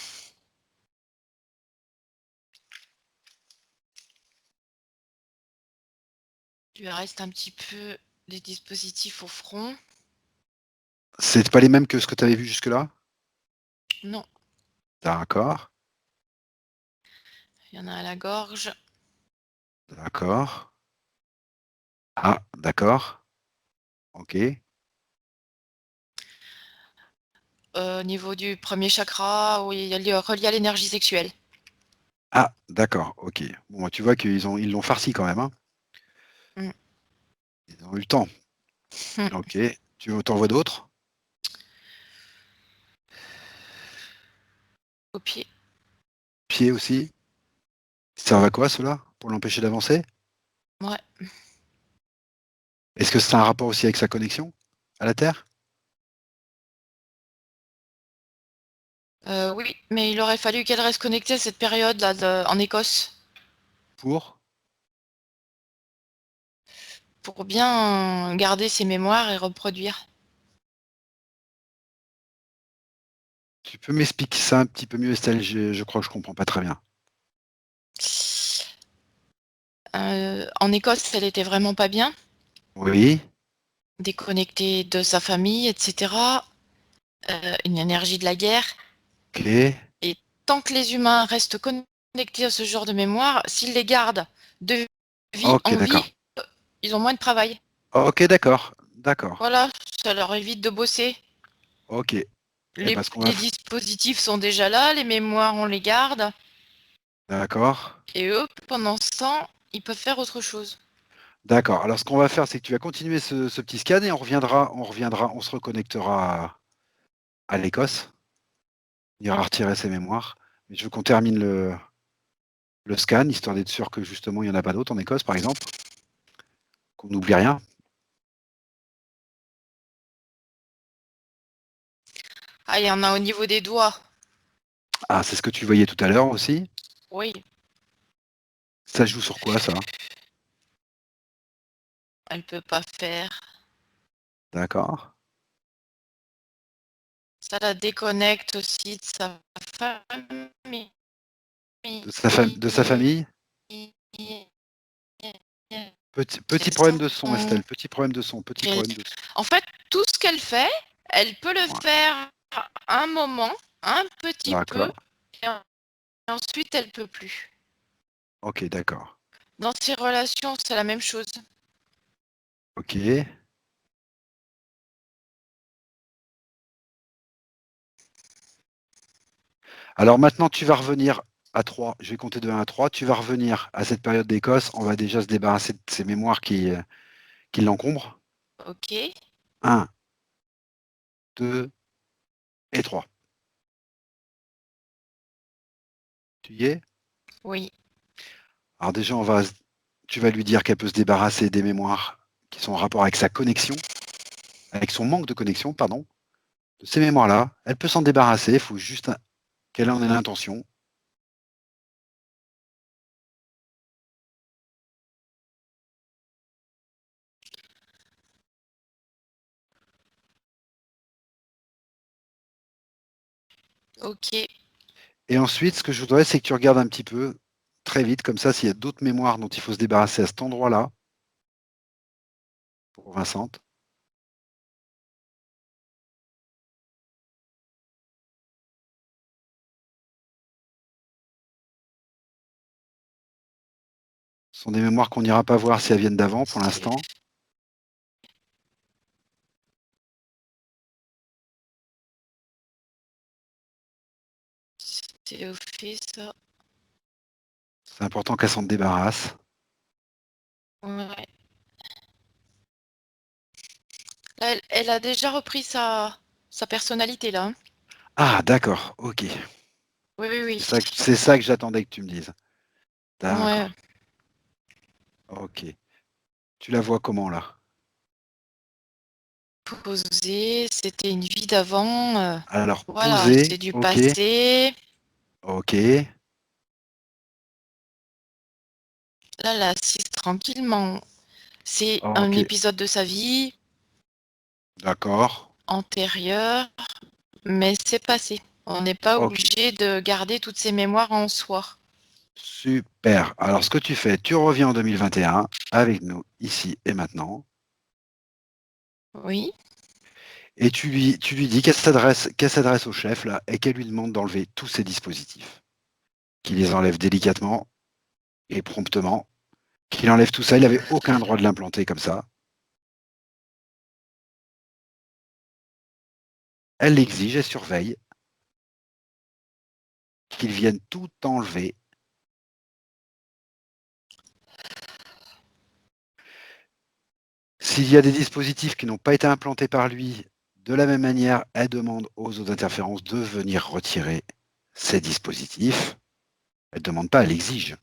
Il lui reste un petit peu des dispositifs au front. C'est pas les mêmes que ce que tu avais vu jusque-là? Non, D'accord, il y en a à la gorge. d'accord. Ah, d'accord. Ok. Au niveau du premier chakra, où il y a relié à l'énergie sexuelle. Ah, d'accord, ok. Bon, bah, tu vois ils l'ont farci quand même, hein. Mm. Ils ont eu le temps. Ok. Tu t'en vois d'autres? Au pied. Pieds aussi? Ils servent à quoi ceux-là? Pour l'empêcher d'avancer? Ouais. Est-ce que c'est un rapport aussi avec sa connexion à la Terre? Oui, mais il aurait fallu qu'elle reste connectée à cette période-là en Écosse Pour? pour bien garder ses mémoires et reproduire. Tu peux m'expliquer ça un petit peu mieux, Estelle? Je crois que je comprends pas très bien. En Écosse, elle était vraiment pas bien, Oui, déconnectée de sa famille, etc. Une énergie de la guerre. ok. Et tant que les humains restent connectés à ce genre de mémoire, s'ils les gardent de vie Ok, en d'accord. vie, ils ont moins de travail. Ok, d'accord, d'accord. Voilà, ça leur évite de bosser. Ok. Et Les, parce qu'on va... les dispositifs sont déjà là, les mémoires, on les garde. D'accord. Et eux, pendant ce temps, ils peuvent faire autre chose. D'accord. Alors, ce qu'on va faire, c'est que tu vas continuer ce petit scan et on se reconnectera à l'Écosse. On ira retirer ses mémoires. Mais je veux qu'on termine le scan, histoire d'être sûr que justement, il n'y en a pas d'autres en Écosse, par exemple. Qu'on n'oublie rien. Ah, il y en a au niveau des doigts. Ah, c'est ce que tu voyais tout à l'heure aussi. Oui, Ça joue sur quoi, ça? elle peut pas faire. D'accord. Ça la déconnecte aussi de sa famille. De sa famille? Petit problème de son, Estelle. Petit problème de son. Petit problème de son. En fait, tout ce qu'elle fait, elle peut le Ouais. faire un moment, un petit peu, D'accord. et ensuite elle peut plus. Ok, d'accord. Dans ses relations, c'est la même chose. Ok. Alors maintenant, tu vas revenir à 3. Je vais compter de 1 à 3. Tu vas revenir à cette période d'Écosse. On va déjà se débarrasser de ces mémoires qui l'encombrent. Ok, 1, 2 et 3. Tu y es? oui, Alors déjà, tu vas lui dire qu'elle peut se débarrasser des mémoires qui sont en rapport avec sa connexion, avec son manque de connexion, pardon. De ces mémoires-là, elle peut s'en débarrasser. Il faut juste qu'elle en ait l'intention. ok, Et ensuite, ce que je voudrais, c'est que tu regardes un petit peu, très vite, comme ça, s'il y a d'autres mémoires dont il faut se débarrasser à cet endroit-là, pour Vincent. Ce sont des mémoires qu'on n'ira pas voir si elles viennent d'avant pour l'instant. c'est fait ça. C'est important qu'elle s'en débarrasse. Ouais. Là, elle a déjà repris sa personnalité là, hein. Ah, d'accord, ok. Oui, oui, oui. C'est ça que j'attendais que tu me dises. Ouais, D'accord, ok. Tu la vois comment là? posé, c'était une vie d'avant. Alors, Voilà, posée, c'est du ok, passé. ok, Là, elle assise tranquillement. C'est un ok, épisode de sa vie d'accord, antérieur, mais c'est passé. On n'est pas ok. obligé de garder toutes ces mémoires en soi. Super. Alors, ce que tu fais, tu reviens en 2021 avec nous, ici et maintenant, Oui, et tu lui dis qu'elle s'adresse au chef là, et qu'elle lui demande d'enlever tous ces dispositifs. Qu'il les enlève délicatement et promptement. Qu'il enlève tout ça. Il n'avait aucun droit de l'implanter comme ça. Elle l'exige, elle surveille, qu'il vienne tout enlever. S'il y a des dispositifs qui n'ont pas été implantés par lui, de la même manière, elle demande aux autres interférences de venir retirer ces dispositifs. Elle ne demande pas, elle exige.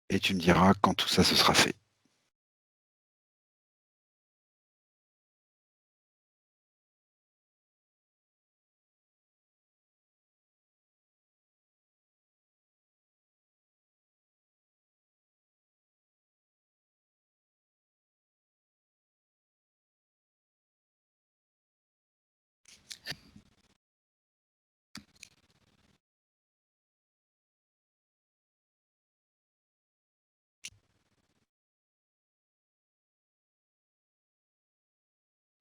Et tu me diras quand tout ça se sera fait.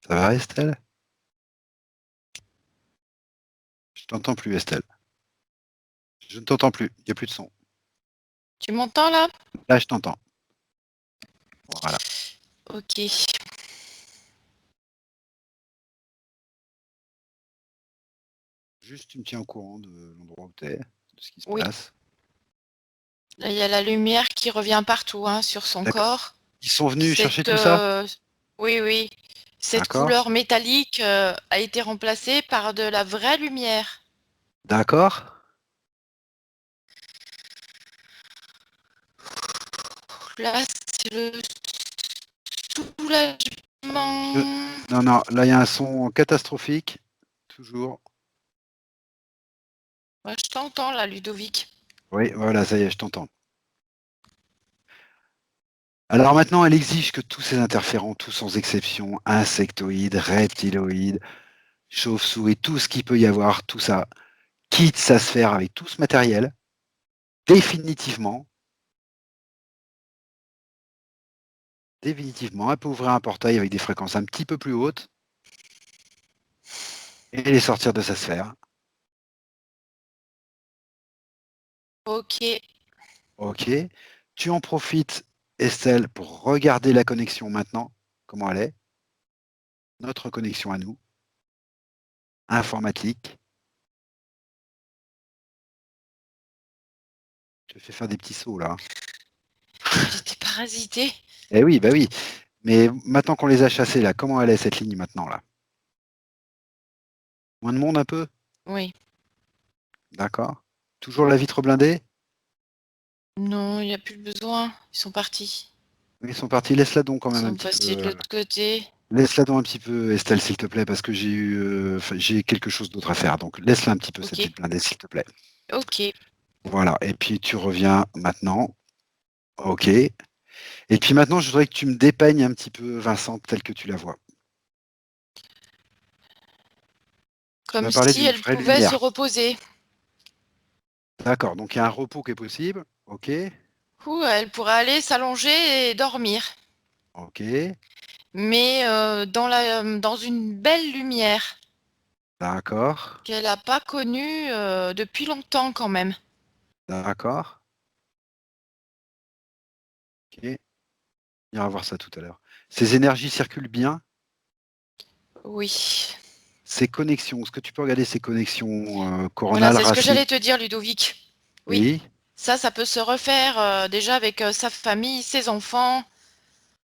Ça va, Estelle? Je t'entends plus, Estelle. Je ne t'entends plus. Il n'y a plus de son. Tu m'entends là? Là, je t'entends. Voilà. Ok. Juste, tu me tiens au courant de l'endroit où tu es, de ce qui se Oui. passe. Là, il y a la lumière qui revient partout hein, sur son D'accord. corps. Ils sont venus chercher Cette, tout ça? oui, oui. Cette D'accord. couleur métallique a été remplacée par de la vraie lumière. D'accord. Là, c'est le soulagement. Non, non, là, il y a un son catastrophique. Toujours. Ouais, je t'entends là, Ludovic. Oui, voilà, ça y est, je t'entends. Alors maintenant, elle exige que tous ces interférents, tous sans exception, insectoïdes, reptiloïdes, chauves-souris, tout ce qu'il peut y avoir, tout ça, quitte sa sphère avec tout ce matériel, définitivement, elle peut ouvrir un portail avec des fréquences un petit peu plus hautes et les sortir de sa sphère. Ok. Ok. Tu en profites, Estelle, pour regarder la connexion maintenant, comment elle est, notre connexion à nous, informatique. Je te fais faire des petits sauts là. J'étais parasitée. Eh oui, bah oui. Mais maintenant qu'on les a chassés là, comment elle est cette ligne maintenant là? Moins de monde un peu? Oui. D'accord. Toujours la vitre blindée? Non, il n'y a plus besoin. Ils sont partis. Ils sont partis. Laisse-la donc quand Ils même un sont petit passés de peu. l'autre côté. Laisse-la donc un petit peu, Estelle, s'il te plaît, parce que j'ai quelque chose d'autre à faire. Donc laisse-la un petit peu cette Ok. vitre blindée, s'il te plaît. Ok. Voilà. Et puis tu reviens maintenant. Ok. Et puis maintenant, je voudrais que tu me dépeignes un petit peu Vincent, telle que tu la vois. Tu Comme m'as parlé si d'une elle vraie pouvait se lumière. reposer. D'accord. Donc il y a un repos qui est possible. Ok. Ou elle pourrait aller s'allonger et dormir. Ok. Mais dans une belle lumière D'accord. qu'elle n'a pas connue depuis longtemps quand même. D'accord. Ok. On ira voir ça tout à l'heure. Ces énergies circulent bien. Oui. Ces connexions, est-ce que tu peux regarder ces connexions Voilà, coronales, c'est ce que racines? j'allais te dire, Ludovic. Oui. Oui. Ça peut se refaire déjà avec sa famille, ses enfants,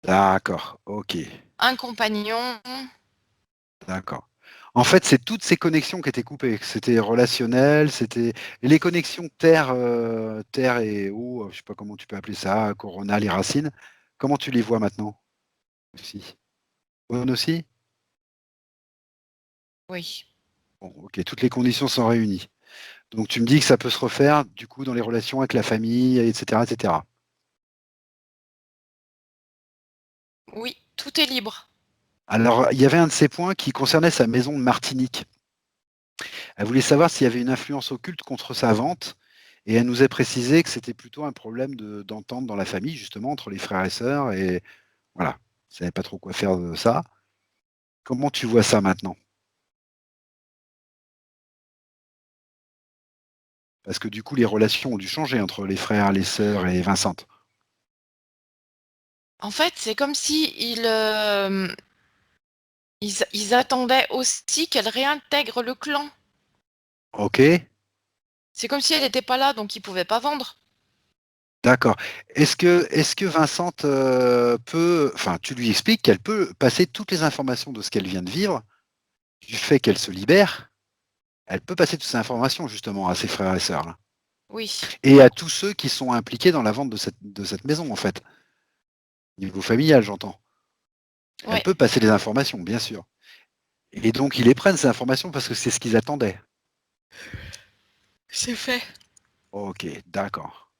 D'accord. Ok. un compagnon. D'accord. En fait, c'est toutes ces connexions qui étaient coupées. C'était relationnel, c'était les connexions terre et eau, je sais pas comment tu peux appeler ça, coronales et racines. Comment tu les vois maintenant aussi? Bonne aussi? Oui. Bon, ok, toutes les conditions sont réunies. Donc tu me dis que ça peut se refaire du coup dans les relations avec la famille, etc., etc. Oui, tout est libre. Alors, il y avait un de ces points qui concernait sa maison de Martinique. Elle voulait savoir s'il y avait une influence occulte contre sa vente, et elle nous a précisé que c'était plutôt un problème d'entente dans la famille, justement, entre les frères et sœurs, et voilà, elle ne savait pas trop quoi faire de ça. Comment tu vois ça maintenant? Parce que du coup, les relations ont dû changer entre les frères, les sœurs et Vincente. En fait, c'est comme si ils attendaient aussi qu'elle réintègre le clan. Ok, C'est comme si elle n'était pas là, donc ils ne pouvaient pas vendre. d'accord. Est-ce que Vincente peut, enfin, tu lui expliques qu'elle peut passer toutes les informations de ce qu'elle vient de vivre, du fait qu'elle se libère, elle peut passer toutes ces informations justement à ses frères et sœurs, là. Oui. Et à tous ceux qui sont impliqués dans la vente de cette maison, en fait. Niveau familial, j'entends. Elle Ouais, peut passer les informations, bien sûr. Et donc, ils les prennent, ces informations, parce que c'est ce qu'ils attendaient. c'est fait. Ok, d'accord.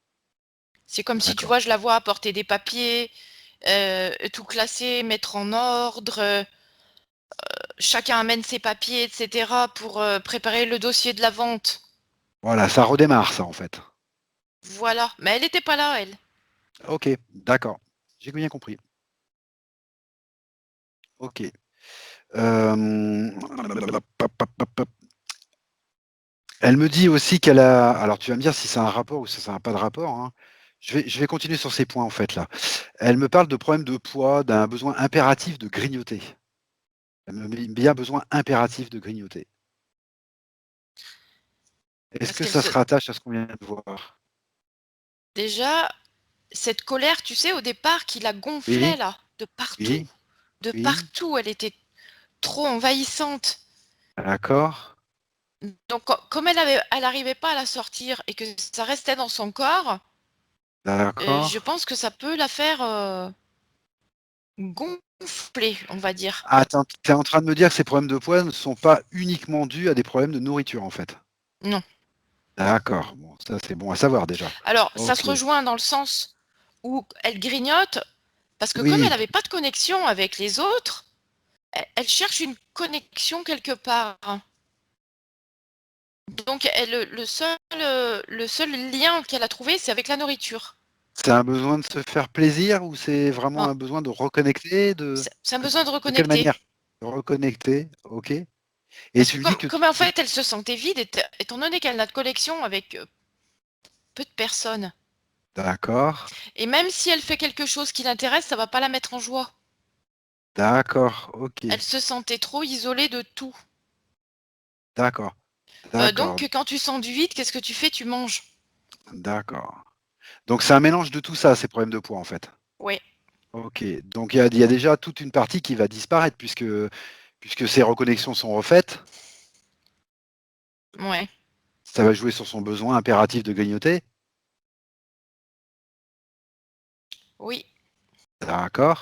C'est comme si, tu D'accord. vois, je la vois apporter des papiers, tout classer, mettre en ordre. Chacun amène ses papiers, etc. pour préparer le dossier de la vente. Voilà, ça redémarre, ça, en fait. Voilà. Mais elle n'était pas là, elle. Ok, d'accord. J'ai bien compris. Ok. Euh, Elle me dit aussi qu'elle a. Alors, tu vas me dire si c'est un rapport ou si ça n'a pas de rapport, hein. Je vais continuer sur ces points, en fait, là. Elle me parle de problèmes de poids, d'un besoin impératif de grignoter. Elle me met bien besoin impératif de grignoter. Est-ce Parce que qu'elle ça se se rattache à ce qu'on vient de voir? déjà, cette colère, tu sais, au départ, qui la gonflait Oui, là, de partout. oui, De oui, partout, elle était trop envahissante. d'accord, Donc comme elle arrivait pas à la sortir et que ça restait dans son corps, je d'accord. pense que ça peut la faire, gonfler, on va dire. Attends, tu es en train de me dire que ces problèmes de poids ne sont pas uniquement dus à des problèmes de nourriture, en fait? Non. D'accord, bon, ça, c'est bon à savoir déjà. Alors ça se OK. rejoint dans le sens où elle grignote, parce que comme elle Oui, avait pas de connexion avec les autres, elle cherche une connexion quelque part. Donc elle le seul lien qu'elle a trouvé, c'est avec la nourriture. c'est un besoin de se faire plaisir ou c'est vraiment Ben, un besoin de reconnecter, c'est un besoin de de quelle reconnecter. manière? De reconnecter, OK. Et Parce que tu me dis que comme en c'est fait, elle se sentait vide, étant donné qu'elle n'a de connexion avec peu de personnes. d'accord, Et même si elle fait quelque chose qui l'intéresse, ça va pas la mettre en joie. d'accord, OK, Elle se sentait trop isolée de tout. d'accord, d'accord, Donc quand tu sens du vide, qu'est-ce que tu fais? Tu manges. d'accord. Donc c'est un mélange de tout ça, ces problèmes de poids, en fait? Oui, OK, donc il y a déjà toute une partie qui va disparaître puisque ces reconnexions sont refaites, ouais, ça va jouer sur son besoin impératif de grignoter? oui. D'accord,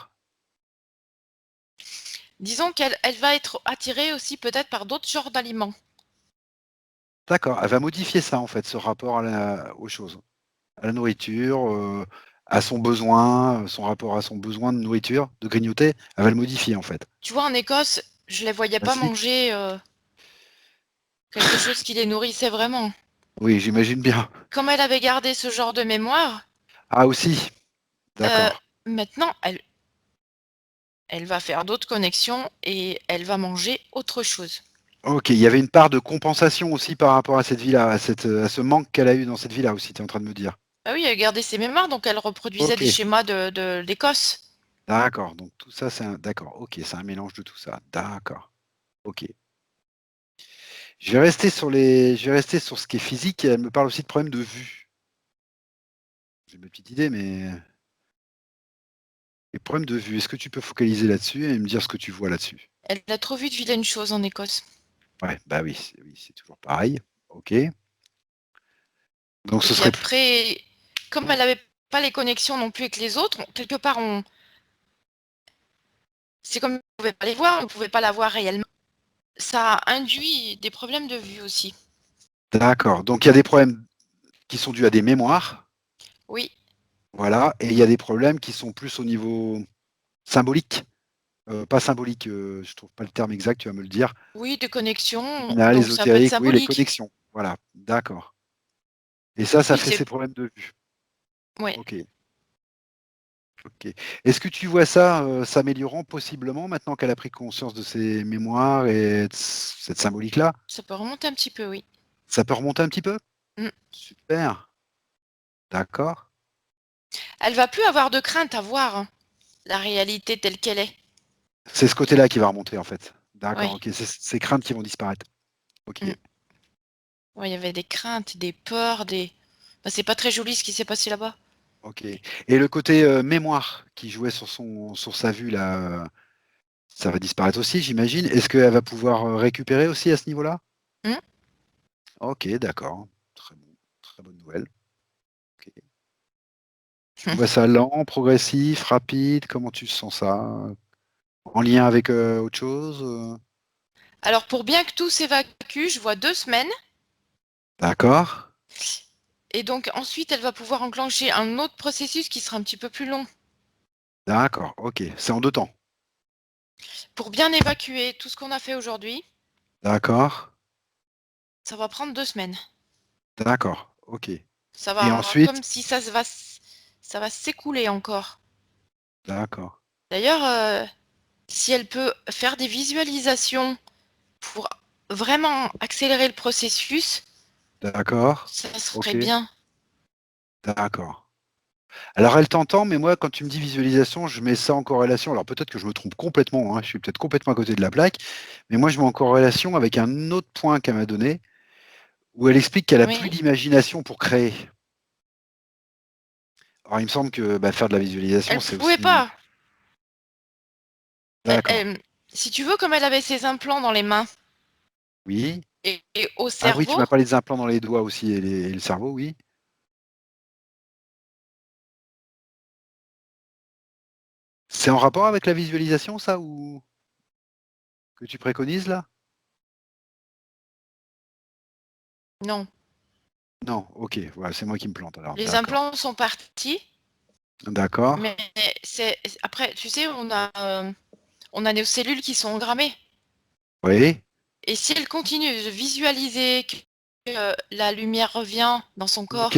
Disons qu'elle va être attirée aussi peut-être par d'autres genres d'aliments. d'accord, elle va modifier ça, en fait, ce rapport aux choses, à la nourriture, à son besoin, son rapport à son besoin de nourriture, de grignoter, elle va le modifier, en fait. Tu vois, en Écosse, je les voyais pas Vas-y. manger quelque chose qui les nourrissait vraiment. Oui, j'imagine bien. Comme elle avait gardé ce genre de mémoire, Ah aussi? euh, D'accord. maintenant, elle va faire d'autres connexions et elle va manger autre chose. OK, il y avait une part de compensation aussi par rapport à cette vie-là, à ce manque qu'elle a eu dans cette vie-là aussi, tu es en train de me dire? Ah oui, elle gardait ses mémoires, donc elle reproduisait des OK, schémas de l'Écosse. d'accord, donc tout ça, d'accord, OK, c'est un mélange de tout ça. D'accord, OK. Je vais rester sur ce qui est physique et elle me parle aussi de problèmes de vue. J'ai ma petite idée, mais les problèmes de vue, est-ce que tu peux focaliser là-dessus et me dire ce que tu vois là-dessus? Elle a trop vu de vilaines choses en Écosse. Ouais, bah oui, c'est toujours pareil. OK. Donc Et ce puis serait plus après, comme elle avait pas les connexions non plus avec les autres, quelque part, c'est comme on ne pouvait pas les voir, on ne pouvait pas la voir réellement. Ça induit des problèmes de vue aussi. d'accord, donc il y a des problèmes qui sont dus à des mémoires, Oui, voilà, et il y a des problèmes qui sont plus au niveau symbolique, pas symbolique, je trouve pas le terme exact, tu vas me le dire. oui, des connexions, Liminal, donc ça peut être ésotérique, oui, les symbolique. connexions, voilà, d'accord. Et ça Oui, fait c'est ces problèmes de vue. ouais. OK, OK. Est-ce que tu vois ça, s'améliorant possiblement maintenant qu'elle a pris conscience de ses mémoires et de cette symbolique-là? Ça peut remonter un petit peu, oui. Ça peut remonter un petit peu? Mmh. Super, d'accord. Elle va plus avoir de crainte à voir, hein, la réalité telle qu'elle est. C'est ce côté-là qui va remonter en fait. D'accord, Oui. OK, c'est ces craintes qui vont disparaître. OK. Mmh. Ouais, il y avait des craintes, des peurs, des bah, c'est pas très joli ce qui s'est passé là-bas. OK, et le côté, mémoire qui jouait sur sa vue là, ça va disparaître aussi j'imagine? Est-ce qu'elle va pouvoir, récupérer aussi à ce niveau-là? Mmh. OK, d'accord. Très bon, très bonne nouvelle. OK. Tu vois ça lent, progressif, rapide? Comment tu sens ça? En lien avec, autre chose, Alors pour bien que tout s'évacue, je vois 2 semaines D'accord, et donc ensuite elle va pouvoir enclencher un autre processus qui sera un petit peu plus long. d'accord, OK. C'est en 2 temps? Pour bien évacuer tout ce qu'on a fait aujourd'hui, D'accord, ça va prendre 2 semaines. d'accord, OK, Ça et va ensuite? comme si ça va s'écouler encore. D'accord, D'ailleurs, si elle peut faire des visualisations pour vraiment accélérer le processus, d'accord, ça serait OK, bien. d'accord. Alors elle t'entend, mais moi, quand tu me dis visualisation, je mets ça en corrélation. Alors peut-être que je me trompe complètement, hein, je suis peut-être complètement à côté de la plaque, mais moi je mets en corrélation avec un autre point qu'elle m'a donné, où elle explique qu'elle a plus Oui. d'imagination pour créer. Alors il me semble que faire de la visualisation, Elle c'est pouvait aussi. pas. D'accord. Si tu veux, comme elle avait ses implants dans les mains Oui. et au Ah oui, tu cerveau, m'as parlé des implants dans les doigts aussi et le cerveau, oui. C'est en rapport avec la visualisation, ça, ou que tu préconises là? non. Non, ok, voilà, c'est moi qui me plante alors, Les d'accord. implants sont partis, D'accord. mais après, tu sais, on a nos cellules qui sont engrammées. Oui. Et si elle continue de visualiser que la lumière revient dans son Ok. corps,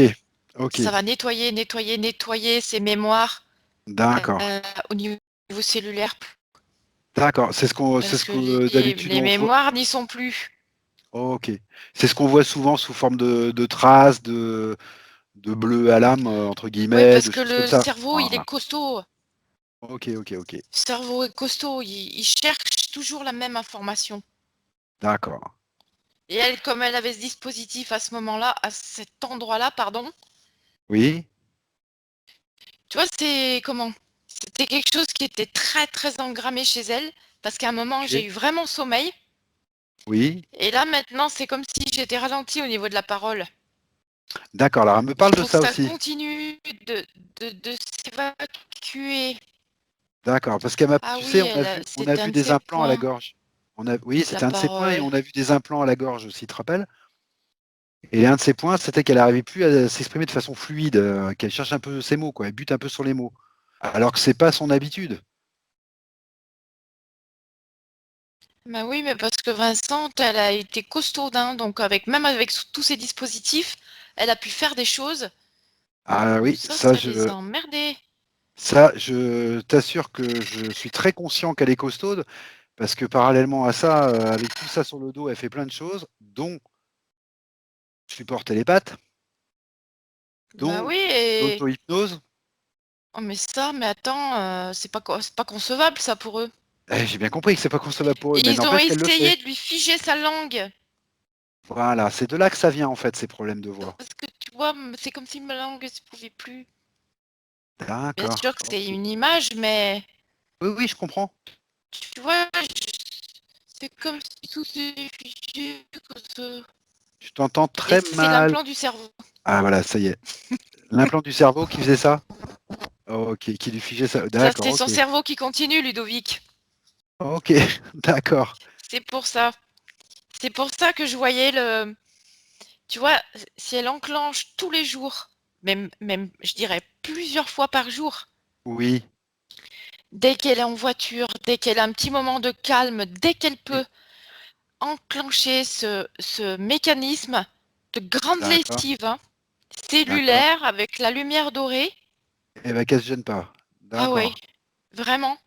Ok. ça va nettoyer, nettoyer, nettoyer ses mémoires D'accord. au niveau cellulaire, D'accord. C'est parce ce que que d'habitude les on voit. mémoires n'y sont plus. Ok. C'est ce qu'on voit souvent sous forme de traces, de bleu à l'âme, entre Oui, guillemets, parce de que choses comme le ça. cerveau, il est Voilà. costaud. Ok, ok, ok. Le cerveau est costaud, il cherche toujours la même information. D'accord. Et elle, comme elle avait ce dispositif à ce moment-là, à cet endroit-là, pardon, Oui. tu vois, c'est comment? C'était quelque chose qui était très, très engrammé chez elle, parce qu'à un moment, j'ai Ok. eu vraiment sommeil. Oui. Et là, maintenant, c'est comme si j'étais ralentie au niveau de la parole. D'accord. Alors, elle me Il parle de faut que ça ça aussi. continue de s'évacuer. D'accord, parce qu'elle m'a, Ah tu sais, oui, on a c'était un vu de des ses implants à la points, gorge. Oui, la c'était un de ses points et parole. on a vu des implants à la gorge aussi, tu te rappelles? Et un de ses points, c'était qu'elle n'arrivait plus à s'exprimer de façon fluide, qu'elle cherche un peu ses mots, quoi. Elle bute un peu sur les mots. Alors que c'est pas son habitude. Bah oui, mais parce que Vincent, elle a été costaude, hein, donc même avec tous ces dispositifs, elle a pu faire des choses. Ah oui, Ça les a emmerdés. ça, je t'assure que je suis très conscient qu'elle est costaude, parce que parallèlement à ça, avec tout ça sur le dos, elle fait plein de choses, dont supporter les pattes, Bah dont oui, et... l'auto-hypnose. Oh, mais attends, c'est pas concevable, ça, pour eux. J'ai bien compris que c'est pas concevable pour eux, Et mais ils ont n'empêche qu'elle le fait. essayé de lui figer sa langue. Voilà, c'est de là que ça vient en fait, ces problèmes de voix. Parce que tu vois, c'est comme si ma langue ne se pouvait plus. Bien sûr D'accord, que c'est ok. une image, mais Oui, oui, je comprends. tu vois, c'est comme si tout s'est figé comme ça. Je t'entends Et très c'est mal. l'implant du cerveau. Ah voilà, ça y est. L'implant du cerveau qui faisait ça? Ok, qui lui figeait ça. Ça, D'accord, c'est son ok. cerveau qui continue, Ludovic. Ok, d'accord. C'est pour ça. C'est pour ça que je voyais le. Tu vois, si elle enclenche tous les jours, même je dirais plusieurs fois par jour, Oui. dès qu'elle est en voiture, dès qu'elle a un petit moment de calme, dès qu'elle peut enclencher ce mécanisme de grande D'accord, lessive, hein, d'accord. cellulaire avec la lumière dorée. Eh ben, qu'elle se gêne pas. Ah ouais, D'accord. vraiment.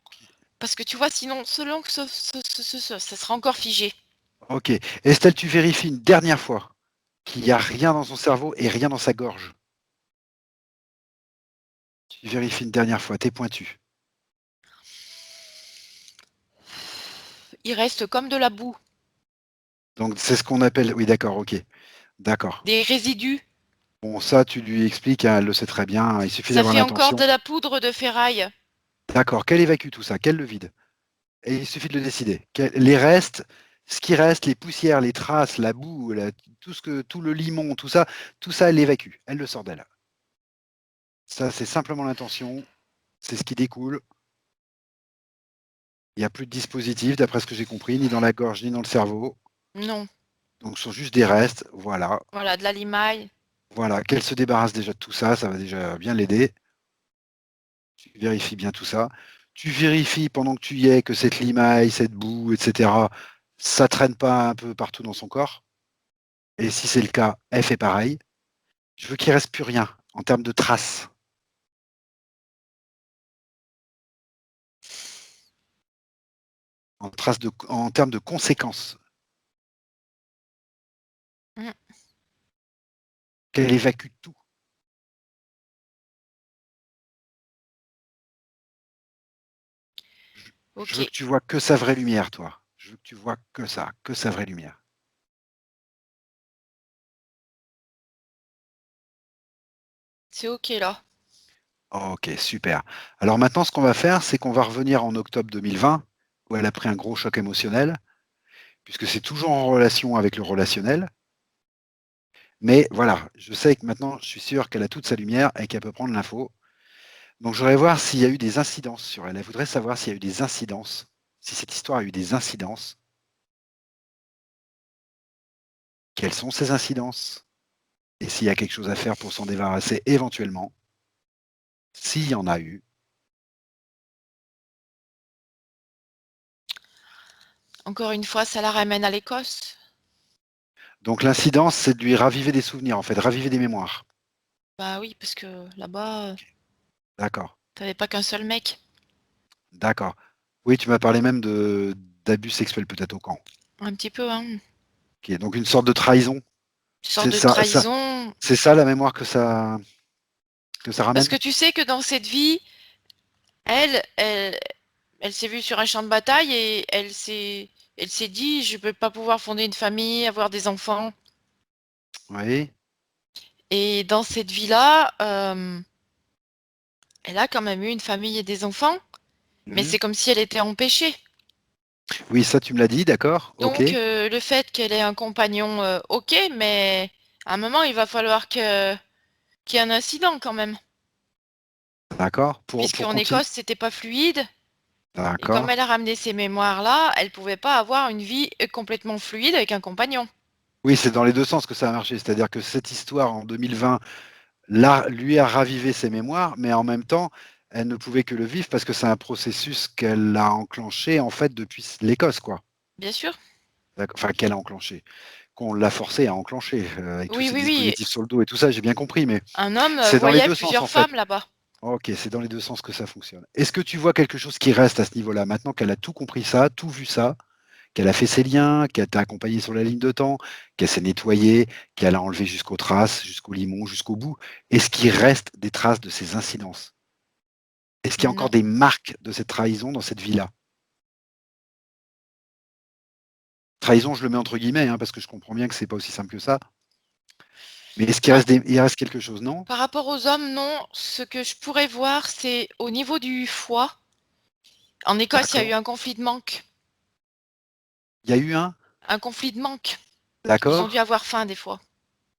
Parce que tu vois, sinon, selon que ça sera encore figé. Ok. Estelle, tu vérifies une dernière fois qu'il n'y a rien dans son cerveau et rien dans sa gorge. Tu vérifies une dernière fois, t'es pointu. Il reste comme de la boue, Donc c'est ce qu'on appelle. Oui, d'accord, ok. D'accord. des résidus. Bon, ça, tu lui expliques, hein, elle le sait très bien, hein, il suffit Ça d'avoir fait encore l'intention. de la poudre de ferraille. D'accord, qu'elle évacue tout ça, qu'elle le vide. Et il suffit de le décider. Les restes, ce qui reste, les poussières, les traces, la boue, tout le limon, tout ça, elle l'évacue. Elle le sort d'elle. Ça, c'est simplement l'intention. C'est ce qui découle. Il n'y a plus de dispositif, d'après ce que j'ai compris, ni dans la gorge, ni dans le cerveau. Non, Donc, ce sont juste des restes. Voilà. voilà, de la limaille. Voilà. Qu'elle se débarrasse déjà de tout ça, ça va déjà bien l'aider. Tu vérifies bien tout ça. Tu vérifies pendant que tu y es que cette limaille, cette boue, etc., ça traîne pas un peu partout dans son corps. Et si c'est le cas, elle fait pareil. Je veux qu'il reste plus rien en termes de traces, en termes de conséquences. Mm. Qu'elle évacue tout. Je Ok, veux que tu vois que sa vraie lumière, toi. Je veux que tu vois que ça, que sa vraie lumière. c'est ok là. OK, super. Alors maintenant, ce qu'on va faire, c'est qu'on va revenir en octobre 2020, où elle a pris un gros choc émotionnel, puisque c'est toujours en relation avec le relationnel. Mais voilà, je sais que maintenant, je suis sûr qu'elle a toute sa lumière et qu'elle peut prendre l'info. Donc je voudrais voir s'il y a eu des incidences sur elle. Elle voudrait savoir s'il y a eu des incidences, si cette histoire a eu des incidences. Quelles sont ces incidences? Et s'il y a quelque chose à faire pour s'en débarrasser éventuellement, s'il y en a eu. Encore une fois, ça la ramène à l'Écosse. Donc l'incidence, c'est de lui raviver des souvenirs, en fait, raviver des mémoires. Bah oui, parce que là-bas, D'accord, t'avais pas qu'un seul mec. d'accord. Oui, tu m'as parlé même de d'abus sexuels peut-être au camp. Un petit peu, hein. OK, donc une sorte de trahison. Une sorte C'est de ça trahison. c'est ça la mémoire que ça Parce ramène? que tu sais que dans cette vie, elle, elle, elle s'est vue sur un champ de bataille et elle s'est dit, je peux pas pouvoir fonder une famille, avoir des enfants. Oui. Et dans cette vie-là, elle a quand même eu une famille et des enfants, mais Mmh. c'est comme si elle était empêchée. Oui, ça tu me l'as dit, d'accord, OK, Donc, le fait qu'elle ait un compagnon, ok, mais à un moment, il va falloir qu'il y ait un incident quand même. d'accord. Pour Puisqu'en continuer. Écosse, c'était pas fluide. Et comme D'accord. elle a ramené ces mémoires-là, elle pouvait pas avoir une vie complètement fluide avec un compagnon. Oui, c'est dans les 2 sens que ça a marché. C'est-à-dire que cette histoire en 2020 lui a ravivé ses mémoires, mais en même temps, elle ne pouvait que le vivre parce que c'est un processus qu'elle a enclenché, en fait, depuis l'Écosse, quoi. Bien sûr. Enfin, qu'elle a enclenché, qu'on l'a forcé à enclencher, avec tous Oui, ces oui, oui. dispositifs sur le dos et tout ça, j'ai bien compris, mais Un homme c'est dans les voyait 2 sens, plusieurs en fait. femmes là-bas. OK, c'est dans les 2 sens que ça fonctionne. Est-ce que tu vois quelque chose qui reste à ce niveau-là? Maintenant qu'elle a tout compris ça, tout vu ça, qu'elle a fait ses liens, qu'elle t'a accompagné sur la ligne de temps, qu'elle s'est nettoyée, qu'elle a enlevé jusqu'aux traces, jusqu'au limon, jusqu'au bout. Est-ce qu'il reste des traces de ces incidences? Est-ce qu'il y a encore Non. des marques de cette trahison dans cette vie-là? Trahison, je le mets entre guillemets, hein, parce que je comprends bien que c'est pas aussi simple que ça. Mais est-ce qu'il Non. reste il reste quelque chose, non? Par rapport aux hommes, non. Ce que je pourrais voir, c'est au niveau du foie. En Écosse, il y a eu D'accord. un conflit de manque. Il y a eu un? Un conflit de manque. Ils ont dû D'accord, avoir faim des fois.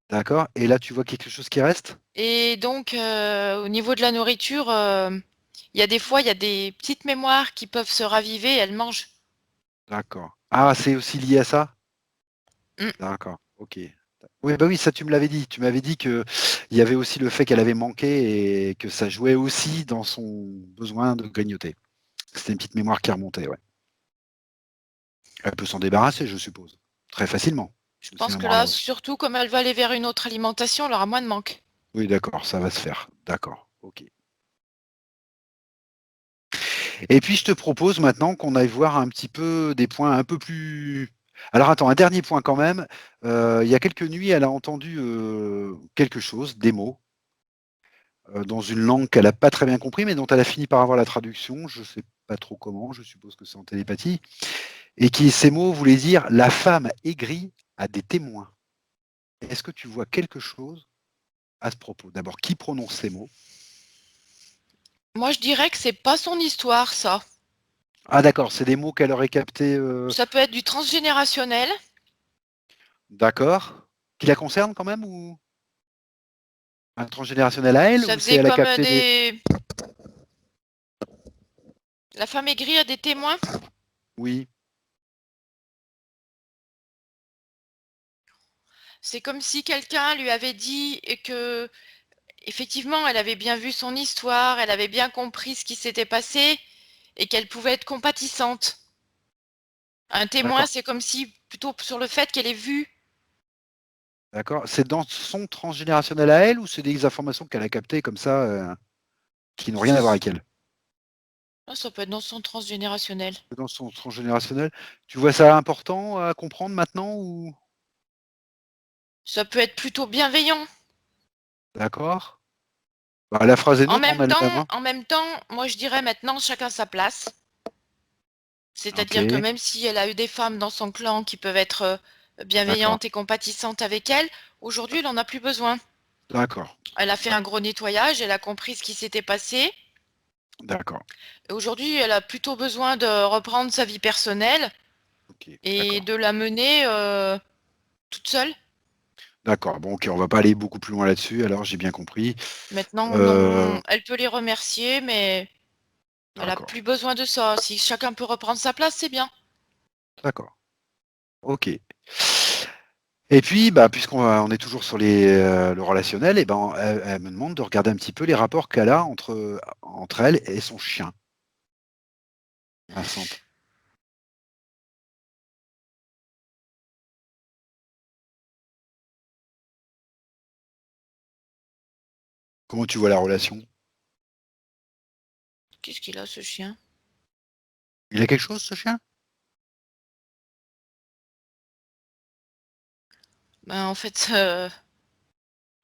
d'accord, et là, tu vois quelque chose qui reste? Et donc, au niveau de la nourriture, il y a des fois, il y a des petites mémoires qui peuvent se raviver, elles mangent. D'accord. Ah, c'est aussi lié à ça? Mm. D'accord, OK. Oui, bah, oui, ça tu me l'avais dit. Tu m'avais dit qu'il y avait aussi le fait qu'elle avait manqué et que ça jouait aussi dans son besoin de grignoter. C'était une petite mémoire qui remontait, ouais. Elle peut s'en débarrasser, je suppose, très facilement, Je de ces pense que là, mémoires-là aussi. surtout comme elle va aller vers une autre alimentation, elle aura moins de manque. Oui, d'accord, ça va se faire. D'accord, OK. Et puis je te propose maintenant qu'on aille voir un petit peu des points un peu plus alors attends, un dernier point quand même. Il y a quelques nuits, elle a entendu, quelque chose, des mots, dans une langue qu'elle a pas très bien compris, mais dont elle a fini par avoir la traduction. Je sais pas trop comment, je suppose que c'est en télépathie et ces mots voulaient dire: «La femme aigrie a des témoins». Est-ce que tu vois quelque chose à ce propos? D'abord, qui prononce ces mots? Moi, je dirais que c'est pas son histoire, ça. Ah d'accord, c'est des mots qu'elle aurait captés, Ça peut être du transgénérationnel. d'accord. Qui la concernent quand même ou un transgénérationnel à elle Ça ou c'est faisait elle a comme capté des des... La femme aigrie a des témoins. oui, C'est comme si quelqu'un lui avait dit que, effectivement, elle avait bien vu son histoire, elle avait bien compris ce qui s'était passé et qu'elle pouvait être compatissante. Un témoin, d'accord, c'est comme si, plutôt sur le fait qu'elle ait vu. d'accord. C'est dans son transgénérationnel à elle ou c'est des informations qu'elle a captées comme ça, qui n'ont rien à voir avec elle? Ah, ça peut être dans son transgénérationnel. Dans son transgénérationnel. Tu vois ça important à comprendre maintenant ou Ça peut être plutôt bienveillant. d'accord. Bah, la phrase est neutre en elle-même, hein. En même temps, moi je dirais maintenant chacun sa place. C'est-à-dire que OK, même si elle a eu des femmes dans son clan qui peuvent être d'accord, bienveillantes et compatissantes avec elle, aujourd'hui, elle en a plus besoin. d'accord, Elle a fait un gros nettoyage, elle a compris ce qui s'était passé. d'accord. Et aujourd'hui, elle a plutôt besoin de reprendre sa vie personnelle OK, et d'accord. de la mener toute seule. D'accord, bon OK, on va pas aller beaucoup plus loin là-dessus, alors j'ai bien compris. Maintenant, Heu, elle peut les remercier, mais elle a d'accord, plus besoin de ça. Si chacun peut reprendre sa place, c'est bien. d'accord, OK. Et puis, bah, on est toujours sur le relationnel et ben, elle me demande de regarder un petit peu les rapports qu'elle a entre elle et son chien, Hyacinthe. Comment tu vois la relation? Qu'est-ce qu'il a, ce chien? Il a quelque chose ce chien? Ben, en fait,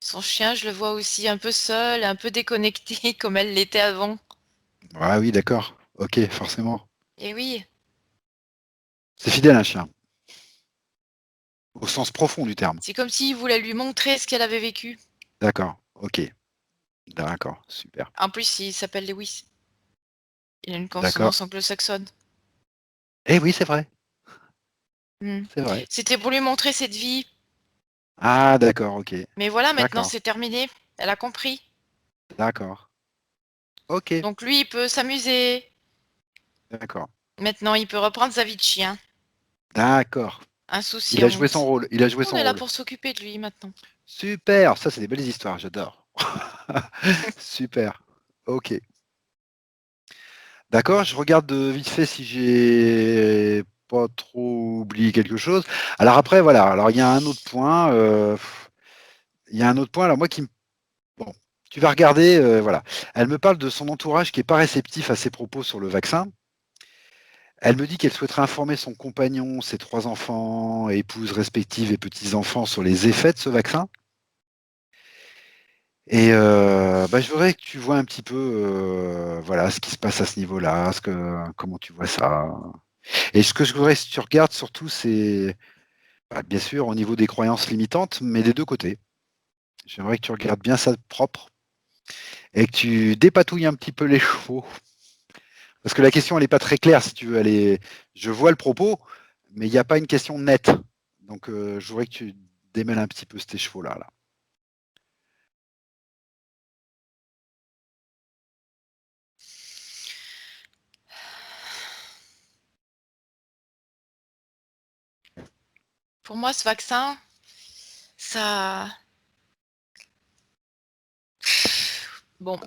son chien, je le vois aussi un peu seul, un peu déconnecté comme elle l'était avant. Ah oui, d'accord, OK, forcément. Et oui, C'est fidèle un chien, au sens profond du terme. c'est comme s'il voulait lui montrer ce qu'elle avait vécu. D'accord, OK, d'accord, super. En plus, il s'appelle Lewis. Il a une D'accord. consonance anglo-saxonne. Eh oui, c'est vrai, Mmh. c'est vrai. C'était pour lui montrer cette vie. Ah d'accord, OK. Mais voilà, maintenant D'accord, c'est terminé. Elle a compris. d'accord. OK, Donc lui, il peut s'amuser. d'accord, Maintenant, il peut reprendre sa vie de chien. d'accord. Il a joué son Insouciante. rôle, il a joué On son est là rôle. pour s'occuper de lui maintenant. Super, ça c'est des belles histoires, j'adore. Super, OK. D'accord, je regarde, vite fait si j'ai pas trop oublié quelque chose. Alors après voilà, alors il y a un autre point, il y a un autre point alors moi qui me bon, tu vas regarder, voilà. Elle me parle de son entourage qui est pas réceptif à ses propos sur le vaccin. Elle me dit qu'elle souhaiterait informer son compagnon, ses 3 enfants, épouses respectives et petits-enfants sur les effets de ce vaccin. Et bah, je voudrais que tu vois un petit peu, voilà, ce qui se passe à ce niveau-là, comment tu vois ça? Et ce que je voudrais que tu regardes surtout, c'est, bah, bien sûr au niveau des croyances limitantes, mais des 2 côtés. J'aimerais que tu regardes bien ça de propre et que tu dépatouilles un petit peu les chevaux. Parce que la question, elle est pas très claire si tu veux, je vois le propos, mais il y a pas une question nette. Donc je voudrais que tu démêles un petit peu ces chevaux-là, là. Pour moi, ce vaccin, ça... Bon,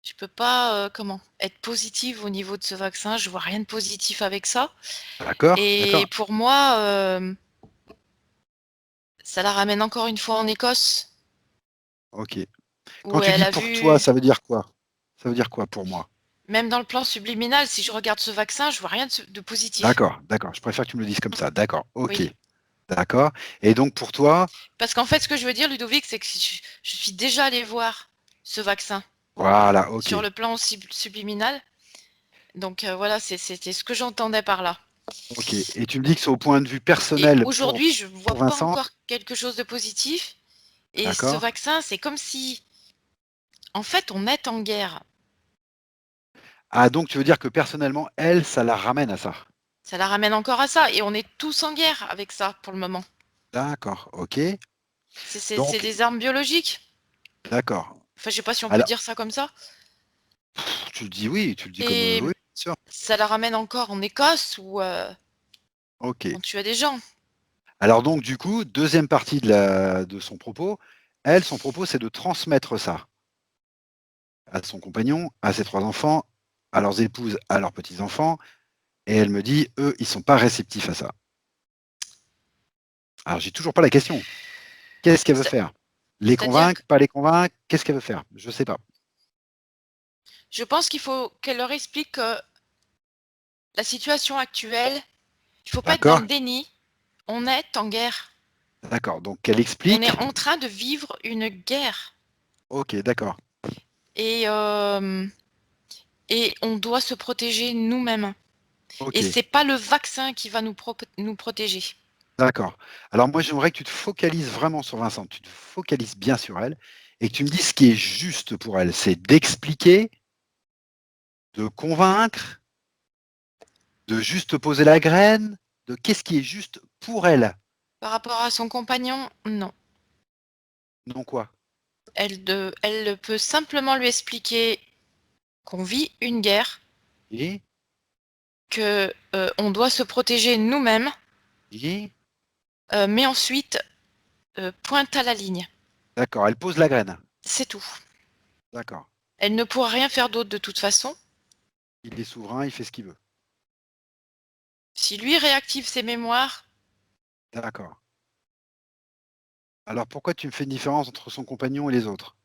je peux pas, comment, être positive au niveau de ce vaccin. Je vois rien de positif avec ça. D'accord? Et D'accord. pour moi, ça la ramène encore une fois en Écosse, OK. Quand où tu elle dis a pour toi, vu, ça veut dire quoi? Ça veut dire quoi pour moi? même dans le plan subliminal, si je regarde ce vaccin, je vois rien de positif. D'accord, d'accord, je préfère que tu me le dises comme ça. D'accord, OK, Oui. d'accord. Et donc pour toi, Parce qu'en fait, ce que je veux dire, Ludovic, c'est que je suis déjà allée voir ce vaccin voilà, OK, sur le plan subliminal. Donc voilà, c'était ce que j'entendais par là. OK. Et tu me dis que c'est au point de vue Et personnel aujourd'hui, je ne vois pour pas Vincent? encore quelque chose de positif. Et ce D'accord. vaccin, c'est comme si, en fait, on est en guerre. Ah donc tu veux dire que personnellement, elle, ça la ramène à ça? Ça la ramène encore à ça. Et on est tous en guerre avec ça pour le moment. D'accord, OK. C'est Donc des armes biologiques. d'accord. Enfin, je sais pas si on peut Alors dire ça comme ça. tu le dis oui, tu le dis comme, Et oui, bien sûr. ça la ramène encore en Écosse où OK. on tuait des gens. Alors donc du coup, deuxième partie de son propos, elle, son propos, c'est de transmettre ça à son compagnon, à ses 3 enfants, à leurs épouses, à leurs petits-enfants et elle me dit: «Eux, ils sont pas réceptifs à ça». Alors j'ai toujours pas la question. Qu'est-ce qu'elle veut C'est- faire? Les C'est-à-dire convaincre, que pas les convaincre? Qu'est-ce qu'elle veut faire? Je sais pas. je pense qu'il faut qu'elle leur explique que la situation actuelle, il faut pas être dans D'accord? le déni. On est en guerre. D'accord, donc qu'elle On explique. est en train de vivre une guerre. OK, d'accord. Et et on doit se protéger nous-mêmes. Et OK, c'est pas le vaccin qui va nous protéger. d'accord. Alors moi, j'aimerais que tu te focalises vraiment sur Vincent, tu te focalises bien sur elle et que tu me dises ce qui est juste pour elle. C'est d'expliquer, de convaincre, de juste poser la graine, de qu'est-ce qui est juste pour elle? Par rapport à son compagnon, non. Non quoi? Elle peut simplement lui expliquer qu'on vit une guerre, Oui, que, on doit se protéger nous-mêmes, oui, mais ensuite, pointe à la ligne. d'accord, elle pose la graine. C'est tout. D'accord. Elle ne pourra rien faire d'autre de toute façon. Il est souverain, il fait ce qu'il veut. Si lui réactive ses mémoires, D'accord. Alors pourquoi tu me fais une différence entre son compagnon et les autres?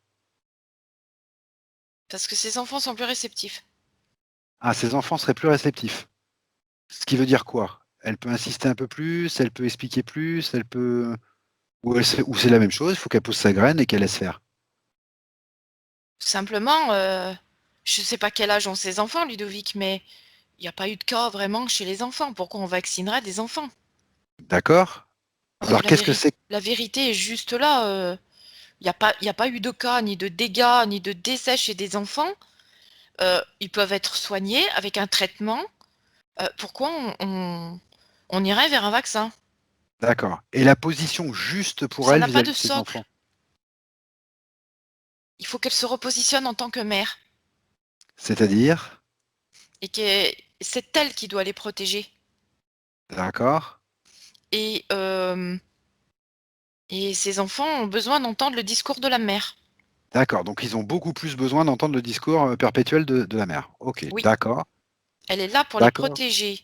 parce que ses enfants sont plus réceptifs. Ah, ses enfants seraient plus réceptifs. Ce qui veut dire quoi? Elle peut insister un peu plus, elle peut expliquer plus, elle peut ou c'est la même chose, il faut qu'elle pose sa graine et qu'elle laisse faire? Simplement, je ne sais pas quel âge ont ses enfants, Ludovic, mais il n'y a pas eu de cas vraiment chez les enfants. Pourquoi on vaccinerait des enfants? D'accord. Parce que Alors qu'est-ce que c'est? la vérité est juste là. Il y a pas eu de cas, ni de dégâts, ni de décès chez des enfants. Ils peuvent être soignés avec un traitement. Pourquoi on irait vers un vaccin? D'accord. Et la position juste pour Ça elle n'a pas vis-à-vis de de ses socle. enfants? Il faut qu'elle se repositionne en tant que mère C'est-à-dire? et que c'est elle qui doit les protéger. D'accord. Et, et ces enfants ont besoin d'entendre le discours de la mère. D'accord, donc ils ont beaucoup plus besoin d'entendre le discours, perpétuel de la mère. OK, Oui, d'accord, elle est là pour les d'accord, protéger.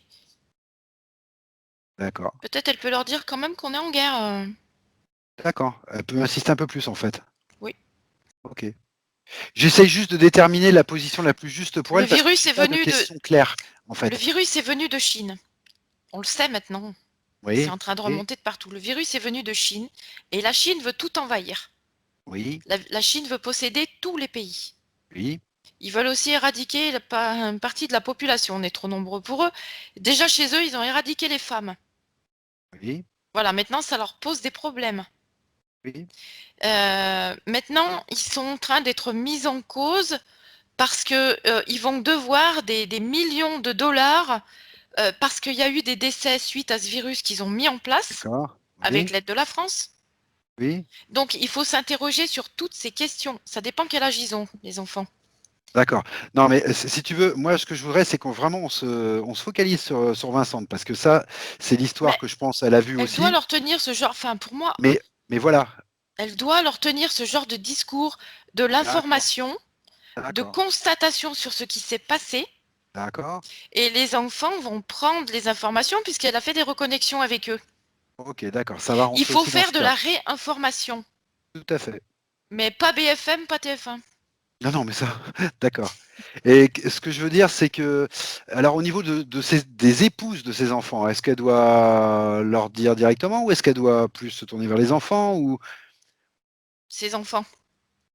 d'accord, Peut-être elle peut leur dire quand même qu'on est en guerre. d'accord. Elle peut insister un peu plus en fait. Oui. OK. J'essaie juste de déterminer la position la plus juste pour Le elle parce que virus j'ai est pas de venu de, questions claires, en le fait. virus est venu de Chine. On le sait maintenant. C'est Oui, en train de oui, remonter de partout. Le virus est venu de Chine et la Chine veut tout envahir. oui, La Chine veut posséder tous les pays. oui, Ils veulent aussi éradiquer une partie de la population. On est trop nombreux pour eux. Déjà chez eux, ils ont éradiqué les femmes. oui, Voilà, maintenant ça leur pose des problèmes. oui. Maintenant, ils sont en train d'être mis en cause parce que ils vont devoir des millions de dollars parce qu'il y a eu des décès suite à ce virus qu'ils ont mis en place D'accord. avec Oui, l'aide de la France. oui, Donc, il faut s'interroger sur toutes ces questions. Ça dépend quel âge ils ont, les enfants. d'accord. Non mais si tu veux, moi ce que je voudrais c'est qu'on vraiment on se focalise sur Vincent parce que ça, c'est Mais l'histoire que je pense elle a vue elle doit aussi. leur tenir ce genre, enfin pour moi, Mais voilà. elle doit leur tenir ce genre de discours, de D'accord, l'information, de d'accord, constatation sur ce qui s'est passé. d'accord. Et les enfants vont prendre les informations puisqu'elle a fait des reconnexions avec eux. OK, d'accord, ça va Il rentrer faut aussi dans faire ce de cas. la réinformation. Tout à fait. Mais pas BFM, pas TF1. Non, non, mais ça d'accord et ce que je veux dire, c'est que alors au niveau de ces des épouses de ces enfants, est-ce qu'elle doit leur dire directement ou est-ce qu'elle doit plus se tourner vers les enfants ou Ses enfants.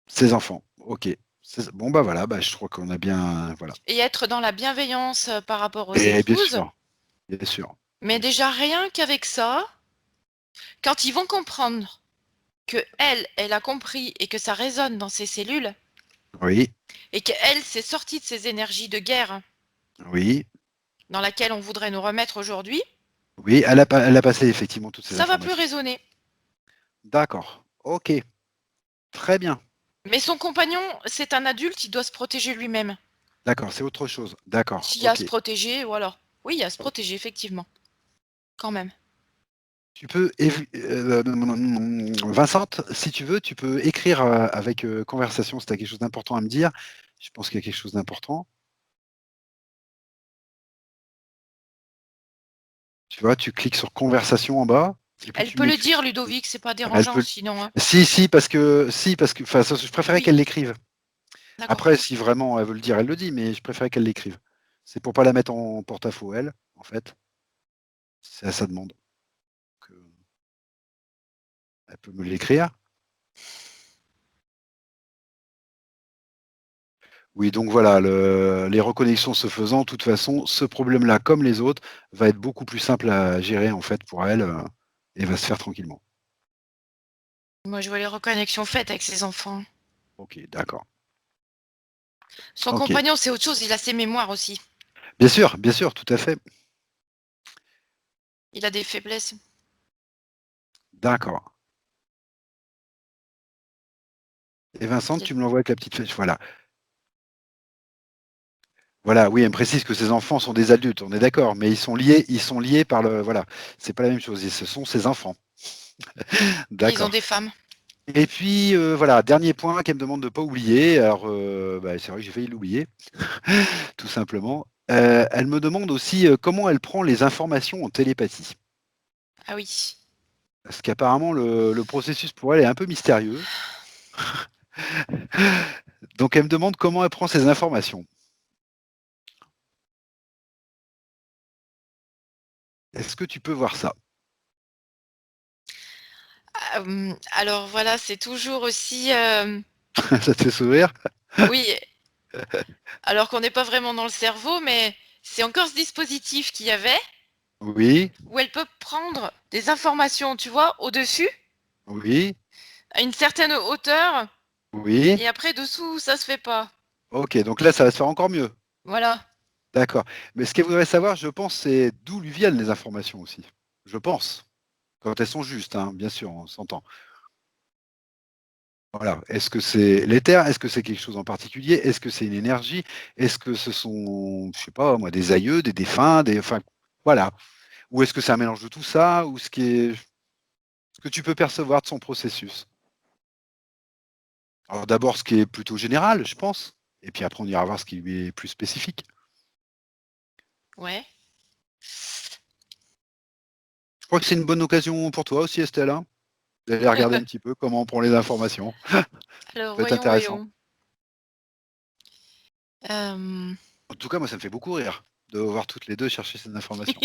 ses enfants? OK. C'est bon, bah, voilà, bah, je crois qu'on a bien voilà Et être dans la bienveillance par rapport aux et épouses. bien sûr, Mais bien sûr. déjà, rien qu'avec ça, quand ils vont comprendre que elle a compris et que ça résonne dans ses cellules, Oui, et qu'elle s'est sortie de ces énergies de guerre oui, dans laquelle on voudrait nous remettre aujourd'hui, oui, elle a passé effectivement toutes ces ça va plus informations. résonner. D'accord, OK, très bien. Mais son compagnon, c'est un adulte, il doit se protéger lui-même. D'accord, c'est autre chose. D'accord, S'il y a à se OK. protéger, ou alors. Oui, il y a à se OK. protéger, effectivement. Quand même. Tu peux Vincent, si tu veux, tu peux écrire, avec, conversation si tu as quelque chose d'important à me dire. Je pense qu'il y a quelque chose d'important. Tu vois, tu cliques sur conversation en bas et puis Elle tu peut le m'écris dire, Ludovic, c'est pas elle dérangeant peut sinon, hein. si parce que enfin, ça je préférais Oui, qu'elle l'écrive. d'accord. Après si vraiment elle veut le dire, elle le dit, mais je préférais qu'elle l'écrive. C'est pour pas la mettre en porte-à-faux elle, en fait. C'est à sa demande, donc elle peut me l'écrire. Oui, donc voilà, les reconnexions se faisant, de toute façon, ce problème-là, comme les autres, va être beaucoup plus simple à gérer en fait pour elle, et va se faire tranquillement. Moi, je vois les reconnexions faites avec ses enfants. OK, d'accord. Son OK. compagnon, c'est autre chose, il a ses mémoires aussi. Bien sûr, tout à fait. Il a des faiblesses. D'accord. Et Vincent, Il tu me l'envoies avec la petite flèche, voilà. Voilà, oui, elle me précise que ses enfants sont des adultes, on est d'accord, mais ils sont liés par le voilà, c'est pas la même chose et ce sont ses enfants. ils ont D'accord. des femmes. Et puis, voilà, dernier point qu'elle me demande de pas oublier, alors, bah, c'est vrai que j'ai failli l'oublier, tout simplement. Elle me demande aussi, comment elle prend les informations en télépathie. Ah oui. Parce qu'apparemment le processus pour elle est un peu mystérieux. Donc elle me demande comment elle prend ces informations. Est-ce que tu peux voir ça? Alors voilà, c'est toujours aussi, Ça te fait sourire? oui, alors qu'on n'est pas vraiment dans le cerveau, mais c'est encore ce dispositif qu'il y avait, Oui, où elle peut prendre des informations, tu vois, au-dessus, oui, à une certaine hauteur, oui. et après dessous, ça se fait pas. OK, donc là, ça va se faire encore mieux. Voilà. D'accord. Mais ce qu'elle voudrait savoir, je pense, c'est d'où lui viennent les informations aussi. Je pense. Quand elles sont justes, hein, bien sûr, on s'entend. Voilà. Est-ce que c'est l'éther? Est-ce que c'est quelque chose en particulier? Est-ce que c'est une énergie? Est-ce que ce sont, je sais pas moi, des aïeux, des défunts, des enfin, voilà. Ou est-ce que c'est un mélange de tout ça? Ou ce que tu peux percevoir de son processus? Alors d'abord, ce qui est plutôt général, je pense, et puis après on ira voir ce qui lui est plus spécifique. Ouais. Je crois que c'est une bonne occasion pour toi aussi, Estelle, hein, d'aller regarder un petit peu comment on prend les informations. Ça Alors peut être voyons, intéressant. voyons. Euh, En tout cas, moi, ça me fait beaucoup rire de voir toutes les 2 chercher ces informations.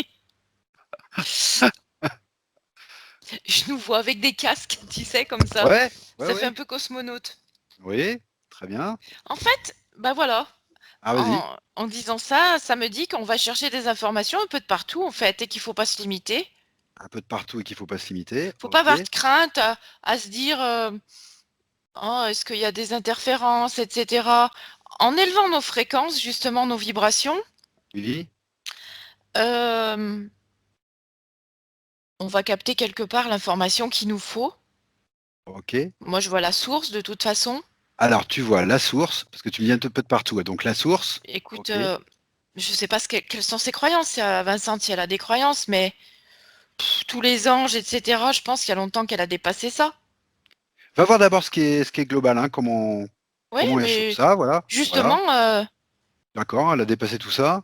Je nous vois avec des casques, tu sais, comme ça. Ouais, ouais, Ça fait ouais. un peu cosmonaute. Oui, très bien. En fait, bah voilà, Ah, vas-y, en disant ça, ça me dit qu'on va chercher des informations un peu de partout, en fait, et qu'il faut pas se limiter. un peu de partout et qu'il faut pas se limiter. Faut pas OK. avoir de crainte à se dire oh, est-ce qu'il y a des interférences, etc. En élevant nos fréquences, justement nos vibrations, Oui, euh, on va capter quelque part l'information qu'il nous faut. OK. Moi, je vois la source de toute façon. Alors, tu vois la source, parce que tu me dis un peu de partout, ouais, donc la source, Écoute, OK. je sais pas quelles sont ses croyances, Vincent, si elle a des croyances, mais tous les anges, etc., je pense qu'il y a longtemps qu'elle a dépassé ça. Va voir d'abord ce qui est global, hein, Oui, comment elle chope mais ça, voilà, voilà. justement, D'accord, elle a dépassé tout ça.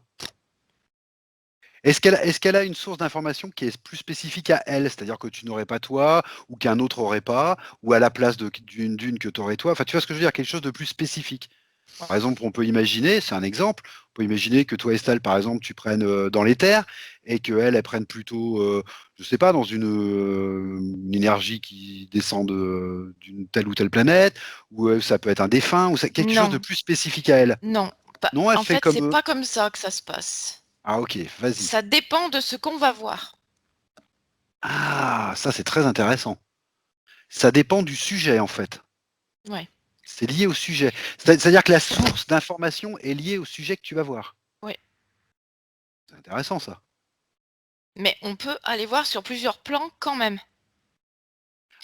Est-ce qu'elle a une source d'information qui est plus spécifique à elle? C'est-à-dire que tu n'aurais pas toi, ou qu'un autre aurait pas, ou à la place d'une que tu aurais toi? Enfin, tu vois ce que je veux dire? Quelque chose de plus spécifique. Par exemple, on peut imaginer, c'est un exemple, on peut imaginer que toi, Estelle, par exemple, tu prennes dans l'éther et qu'elle, elle prenne plutôt, je sais pas, dans une énergie qui descend d'une telle ou telle planète, ou ça peut être un défunt, ou quelque chose de non, plus spécifique à elle. non. Non, elle En fait fait, comme c'est eux. pas comme ça que ça se passe. Ah, ok, vas-y. Ça dépend de ce qu'on va voir. Ah, ça, c'est très intéressant. Ça dépend du sujet, en fait. Ouais, C'est lié au sujet. C'est-à-dire que la source d'information est liée au sujet que tu vas voir. ouais. C'est intéressant, ça. Mais on peut aller voir sur plusieurs plans quand même.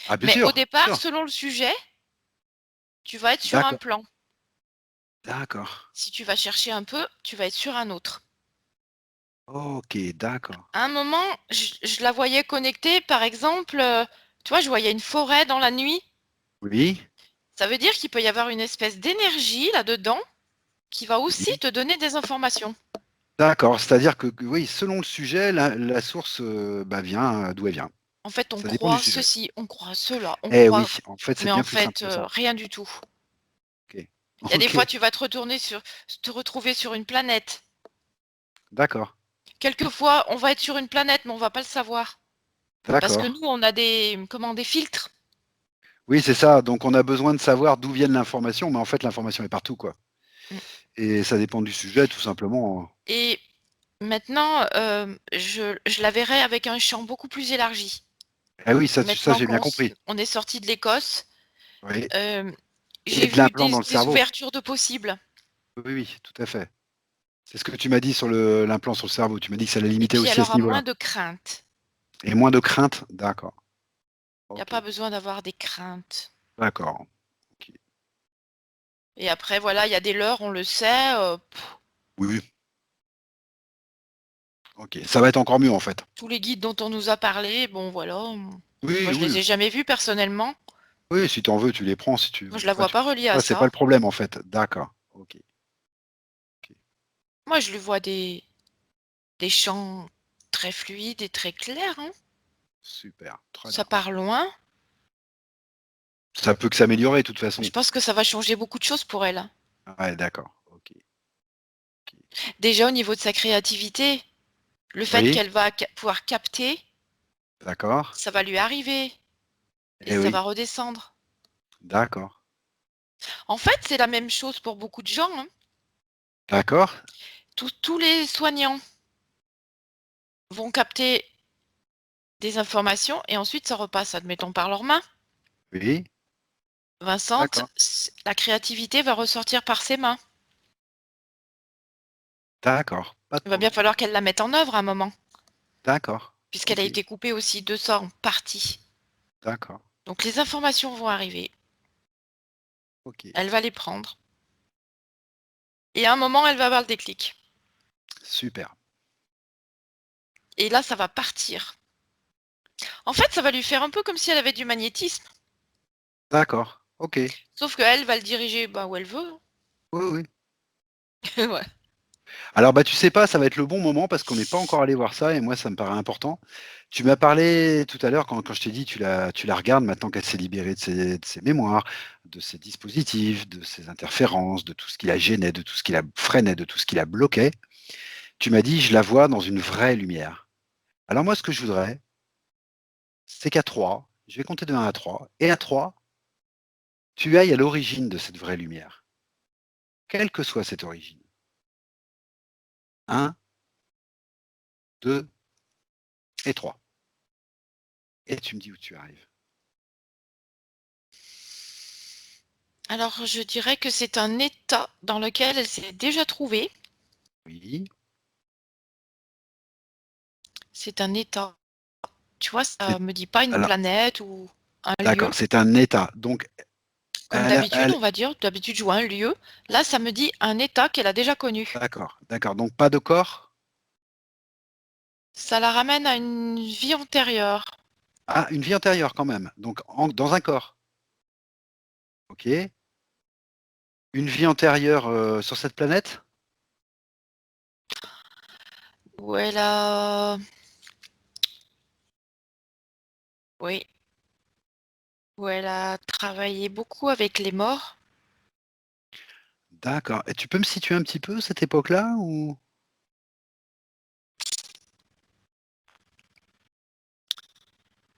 Ah, bien Mais au sûr, bien départ, sûr. selon le sujet, tu vas être sur un D'accord, plan. d'accord. Si tu vas chercher un peu, tu vas être sur un autre. OK, d'accord. À un moment, je la voyais connectée, par exemple, tu vois, je voyais une forêt dans la nuit. Oui, Ça veut dire qu'il peut y avoir une espèce d'énergie là-dedans qui va aussi oui. te donner des informations. D'accord, c'est-à-dire que oui, selon le sujet, la source, bah, vient, d'où elle vient. En fait, on Ça dépend du croit sujet. ceci, on croit cela, on Eh croit, oui, en fait, c'est mais en bien plus simple fait, que ça. rien du tout. OK. Il y a des fois, OK, tu vas te retrouver sur une planète. d'accord, Quelquefois, on va être sur une planète, mais on va pas le savoir. Parce que d'accord. nous, on a des filtres. Oui, c'est ça, donc on a besoin de savoir d'où viennent l'information, mais en fait, l'information est partout, quoi. Et ça dépend du sujet, tout simplement. Et maintenant, je la verrai avec un champ beaucoup plus élargi. Ah oui, ça Maintenant j'ai bien compris. on est sorti de l'Écosse, Oui. euh, Et j'ai de vu l'implant dans le des cerveau. ouvertures de possibles. Oui, oui, tout à fait. C'est ce que tu m'as dit sur l'implant sur le cerveau. Tu m'as dit que ça allait Et limiter puis aussi elle à ce aura niveau-là. moins de craintes. Et moins de crainte, d'accord. Il n'y a Ok, pas besoin d'avoir des craintes. d'accord. Ok. Et après, voilà, il y a des leurres, on le sait. Oui, oui. Ok. Ça va être encore mieux en fait. Tous les guides dont on nous a parlé, bon voilà. Oui, Moi, je les oui. ai jamais vus personnellement. Oui, si tu en veux, tu les prends. Si tu Moi, veux je la pas, vois tu pas reliée prends à pas. C'est pas ça. le problème en fait. D'accord. Ok. Ok. Moi, je lui vois des champs très fluides et très clairs, hein. Super. Très Ça bien. part loin. Ça peut que s'améliorer de toute Je façon. pense que ça va changer beaucoup de choses pour elle. Ouais, d'accord. Ok. Ok. Déjà au niveau de sa créativité, le fait Oui, qu'elle va pouvoir capter, d'accord. ça va lui arriver et Eh ça oui, va redescendre. d'accord. En fait, c'est la même chose pour beaucoup de gens, hein. D'accord. Tous les soignants vont capter des informations et ensuite ça repasse, admettons, par leurs mains. Oui, Vincent, d'accord. la créativité va ressortir par ses mains. D'accord. Pas de Il va bien problème. falloir qu'elle la mette en œuvre à un moment, D'accord. puisqu'elle a Ok. été coupée aussi de ça en partie. D'accord. Donc les informations vont arriver, Ok. elle va les prendre, et à un moment, elle va avoir le déclic. Super. Et là, ça va partir. En fait, ça va lui faire un peu comme si elle avait du magnétisme, D'accord. Ok. sauf qu'elle va le diriger bah, où elle veut. Oui, oui. Ouais. Alors, bah, tu sais pas, ça va être le bon moment parce qu'on n'est pas encore allé voir ça et moi, ça me paraît important. Tu m'as parlé tout à l'heure quand je t'ai dit tu la regardes maintenant qu'elle s'est libérée de ses mémoires, de ses dispositifs, de ses interférences, de tout ce qui la gênait, de tout ce qui la freinait, de tout ce qui la bloquait. Tu m'as dit, je la vois dans une vraie lumière. Alors moi, ce que je voudrais, c'est qu'à 3, je vais compter de 1 à 3, et à 3, tu ailles à l'origine de cette vraie lumière, quelle que soit cette origine. 1, 2 et 3. Et tu me dis où tu arrives. Alors, je dirais que c'est un état dans lequel elle s'est déjà trouvée. Oui. C'est un état. Tu vois, C'est ça me dit pas une alors planète ou un lieu. d'accord, c'est un état. Donc Comme d'habitude, on va dire, d'habitude, je vois un lieu. Là, ça me dit un état qu'elle a déjà connu. d'accord, d'accord. Donc pas de corps? Ça la ramène à une vie antérieure. Ah, une vie antérieure quand même. Donc dans un corps. OK. Une vie antérieure, sur cette planète? Où elle a... Oui, où elle a travaillé beaucoup avec les morts. D'accord. Et tu peux me situer un petit peu cette époque-là ou?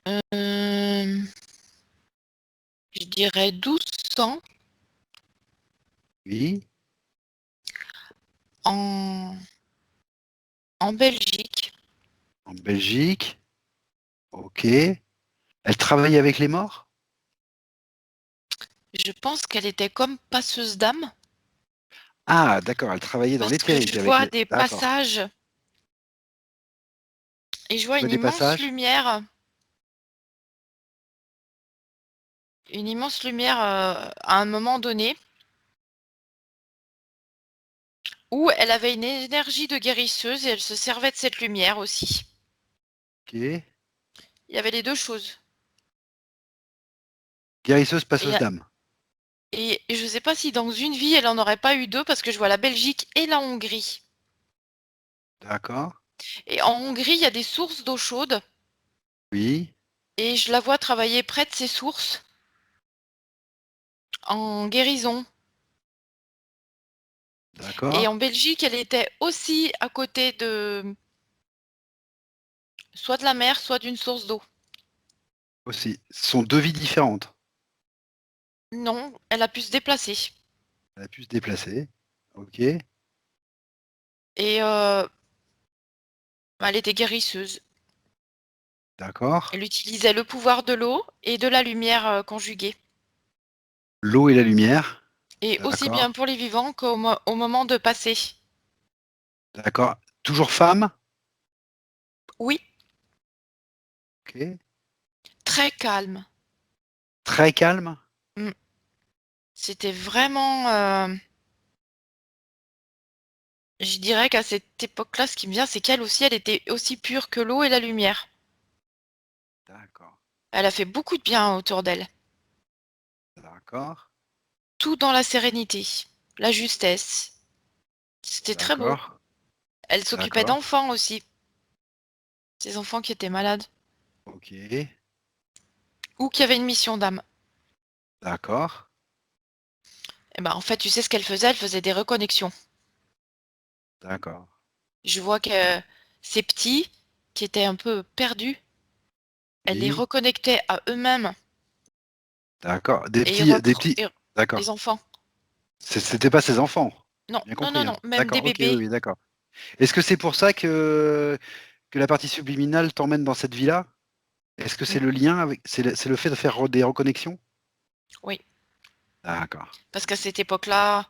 Euh, je dirais 1200 Oui, en, en Belgique. en Belgique. OK. Elle travaille avec les morts? Je pense qu'elle était comme passeuse d'âme Ah d'accord, elle travaillait dans parce que l'éthérique je avec vois les des d'accord. passages et je vois Tu vois des passages? une immense lumière à un moment donné où elle avait une énergie de guérisseuse et elle se servait de cette lumière aussi. OK. Il y avait les deux choses. Guérisseuse, Et, passeuse d'âme. et je ne sais pas si dans une vie elle en aurait pas eu deux parce que je vois la Belgique et la Hongrie. D'accord. Et en Hongrie, il y a des sources d'eau chaude Oui, et je la vois travailler près de ces sources en guérison. Et d'accord. en Belgique, elle était aussi à côté de soit de la mer, soit d'une source d'eau. Aussi. Ce sont 2 vies différentes. Non, elle a pu se déplacer. Elle a pu se déplacer. Ok, Et elle était guérisseuse. d'accord. Elle utilisait le pouvoir de l'eau et de la lumière conjuguée. L'eau et la lumière. Et aussi bien D'accord, pour les vivants qu'au moment de passer. d'accord. Toujours femme? Oui, Ok. très calme. Très calme? Mm. C'était vraiment... je dirais qu'à cette époque-là, ce qui me vient, c'est qu'elle aussi, elle était aussi pure que l'eau et la lumière. D'accord, Elle a fait beaucoup de bien autour d'elle. d'accord, Tout dans la sérénité, la justesse. C'était très beau. d'accord, Elle s'occupait d'accord. d'enfants aussi, des enfants qui étaient malades Ok, ou qui avaient une mission d'âme. d'accord, Et ben, en fait, tu sais ce qu'elle faisait? Elle faisait des reconnexions. d'accord. Je vois que ces petits qui étaient un peu perdus, elle les Oui, reconnectait à eux-mêmes d'accord. et Des petits. les D'accord. enfants. C'était pas ses enfants. Non, J'ai bien non, non, compris, hein. non, même des D'accord, ok, oui, bébés. oui, d'accord. Est-ce que c'est pour ça que la partie subliminale t'emmène dans cette vie-là? Est-ce que c'est Mm, le lien avec, c'est le fait de faire des reconnexions? oui, D'accord, parce qu'à ok, cette époque-là,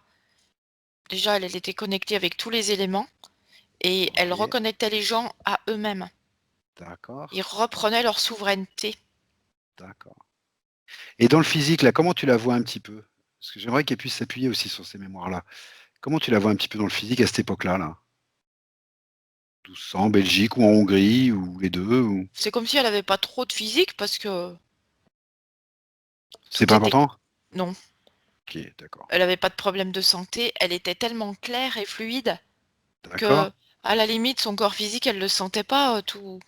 déjà, elle était connectée avec tous les éléments et elle ok, reconnectait les gens à eux-mêmes. d'accord, Ils reprenaient leur souveraineté. d'accord. Et dans le physique, là, comment tu la vois un petit peu? Parce que j'aimerais qu'elle puisse s'appuyer aussi sur ces mémoires-là. Comment tu la vois un petit peu dans le physique à cette époque-là, là? 1200, en Belgique ou en Hongrie, ou les deux, ou... C'est comme si elle avait pas trop de physique parce que C'est tout pas était... important? Non, Ok, d'accord. elle avait pas de problème de santé. Elle était tellement claire et fluide D'accord, que, à la limite, son corps physique, elle le sentait pas tout.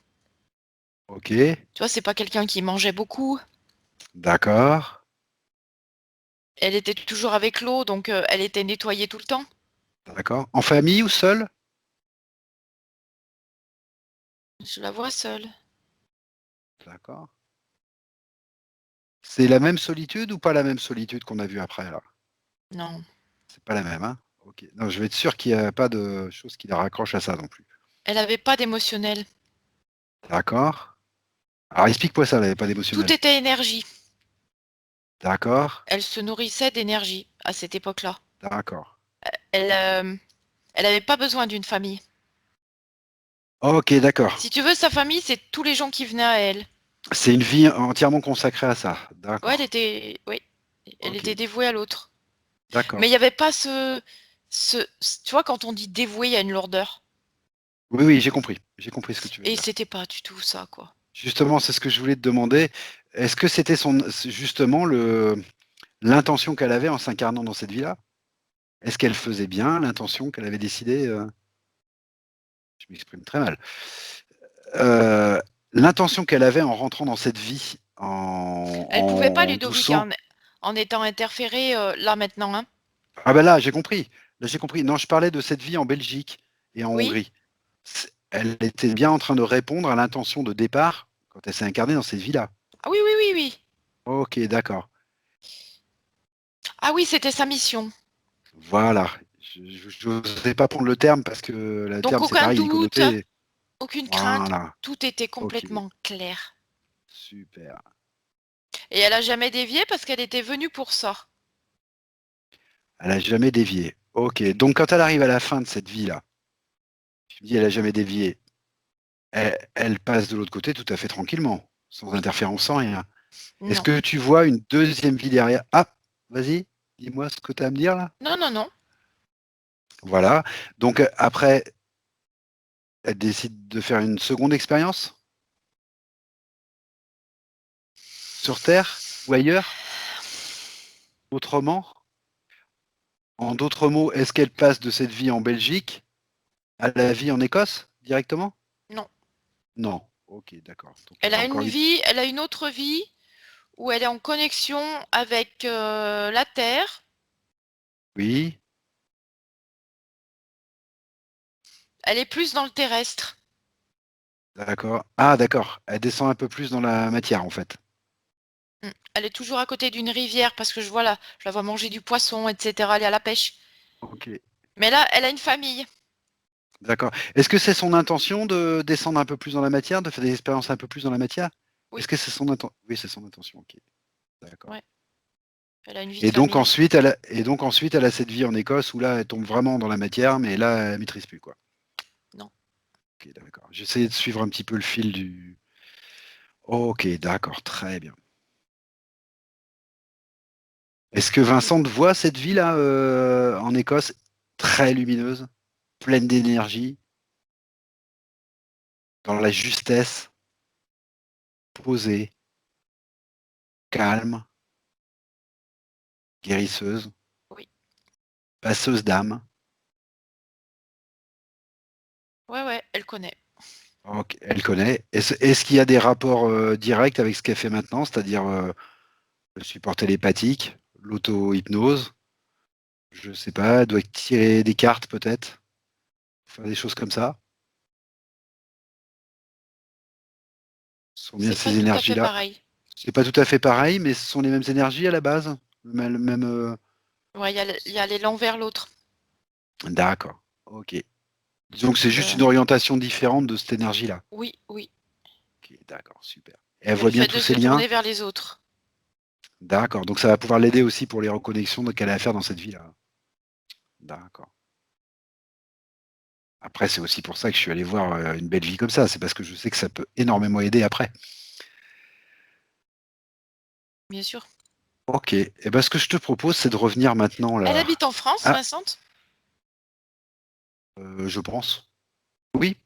ok, Tu vois, c'est pas quelqu'un qui mangeait beaucoup. d'accord, Elle était toujours avec l'eau, donc elle était nettoyée tout le temps. d'accord. En famille ou seul? Je la vois seule. D'accord. C'est la même solitude ou pas la même solitude qu'on a vue après, là? Non. C'est pas la même, hein? Ok. Non, je vais être sûr qu'il n'y a pas de choses qui la raccrochent à ça non plus. Elle avait pas d'émotionnel. D'accord. Alors explique-moi ça, elle n'avait pas Tout d'émotionnel. était énergie. D'accord, Elle se nourrissait d'énergie à cette époque-là. d'accord. Elle, elle avait pas besoin d'une famille. Ok, d'accord. Si tu veux, sa famille, c'est tous les gens qui venaient à elle. C'est une vie entièrement consacrée à ça. Ouais, D'accord. oui, elle Ok, était dévouée à l'autre. Mais il d'accord. n'y avait pas tu vois, quand on dit dévoué, il y a une lourdeur. Oui, oui, j'ai compris. J'ai compris ce que tu veux Et dire. c'était pas du tout ça, quoi. Justement, c'est ce que je voulais te demander. Est-ce que c'était justement l'intention qu'elle avait en s'incarnant dans cette vie-là? Est-ce qu'elle faisait bien l'intention qu'elle avait décidé Je m'exprime très mal. Euh, L'intention qu'elle avait en rentrant dans cette vie Elle pouvait pas, en Ludovic, 1200. en étant interférée là maintenant, hein. Ah ben là, j'ai compris. Là, j'ai compris. Non, je parlais de cette vie en Belgique et en Oui? Hongrie. Elle était bien en train de répondre à l'intention de départ quand elle s'est incarnée dans cette vie-là. Ah oui, oui, oui, oui. Ok, d'accord. Ah oui, c'était sa mission. Voilà. Je n'osais pas prendre le terme parce que le Donc terme, c'est aucun pareil, il est doute, connoté. aucune crainte, Voilà. tout était Ok. complètement clair. Super. Et elle a jamais dévié parce qu'elle était venue pour ça. Elle a jamais dévié. Ok. Donc, quand elle arrive à la fin de cette vie-là, tu me dis, elle a jamais dévié. Elle passe de l'autre côté tout à fait tranquillement, sans Oui. interférence, sans rien. Est-ce Non. que tu vois une deuxième vie derrière? Ah, vas-y, dis-moi ce que tu as à me dire là. Non, non, non. Voilà. Donc après, elle décide de faire une seconde expérience sur Terre ou ailleurs, autrement. En d'autres mots, est-ce qu'elle passe de cette vie en Belgique à la vie en Écosse directement? Non. Non. Ok, d'accord. Donc il y Elle aura a encore une eu. vie, elle a une autre vie où elle est en connexion avec la Terre. Oui, Elle est plus dans le terrestre. d'accord. Ah, d'accord. Elle descend un peu plus dans la matière en fait. Mm. Elle est toujours à côté d'une rivière parce que je la vois manger du poisson, etc. Elle est à la pêche. Ok. Mais là, elle a une famille. D'accord. Est-ce que c'est son intention de descendre un peu plus dans la matière, de faire des expériences un peu plus dans la matière? Oui, Est-ce que c'est son intention? Oui, c'est son intention, ok. D'accord. ouais. Elle a une vie de Et donc famille. ensuite, elle a cette vie en Écosse où là, elle tombe vraiment dans la matière, mais là, elle maîtrise plus, quoi. Non. Ok, d'accord. J'essayais de suivre un petit peu le fil du. Ok, d'accord, très bien. Est-ce que Vincent voit cette vie-là en Écosse très lumineuse, pleine d'énergie, dans la justesse, posée, calme, guérisseuse, Oui. passeuse d'âme? Ouais, ouais, elle connaît. Ok, elle connaît. Est-ce qu'il y a des rapports directs avec ce qu'elle fait maintenant, c'est-à-dire le support télépathique, l'auto-hypnose? Je sais pas, elle doit tirer des cartes peut-être, faire des choses comme ça. Ce sont bien C'est pas ces tout à fait énergies-là. pareil. C'est pas tout à fait pareil, mais ce sont les mêmes énergies à la base. Ouais, il y a l'un vers l'autre. D'accord. Ok. Disons que c'est juste Euh, une orientation différente de cette énergie-là. oui, oui. Ok, d'accord, super. Et elle Et le voit bien fait tous de se ces liens. tourner vers les autres. D'accord. Donc ça va pouvoir l'aider aussi pour les reconnexions qu'elle a à faire dans cette vie-là. D'accord. Après, c'est aussi pour ça que je suis allé voir une belle vie comme ça. C'est parce que je sais que ça peut énormément aider après. Bien sûr. Ok. Et ben, ce que je te propose, c'est de revenir maintenant Elle là. habite en France, Ah, Vincent? je pense. Oui,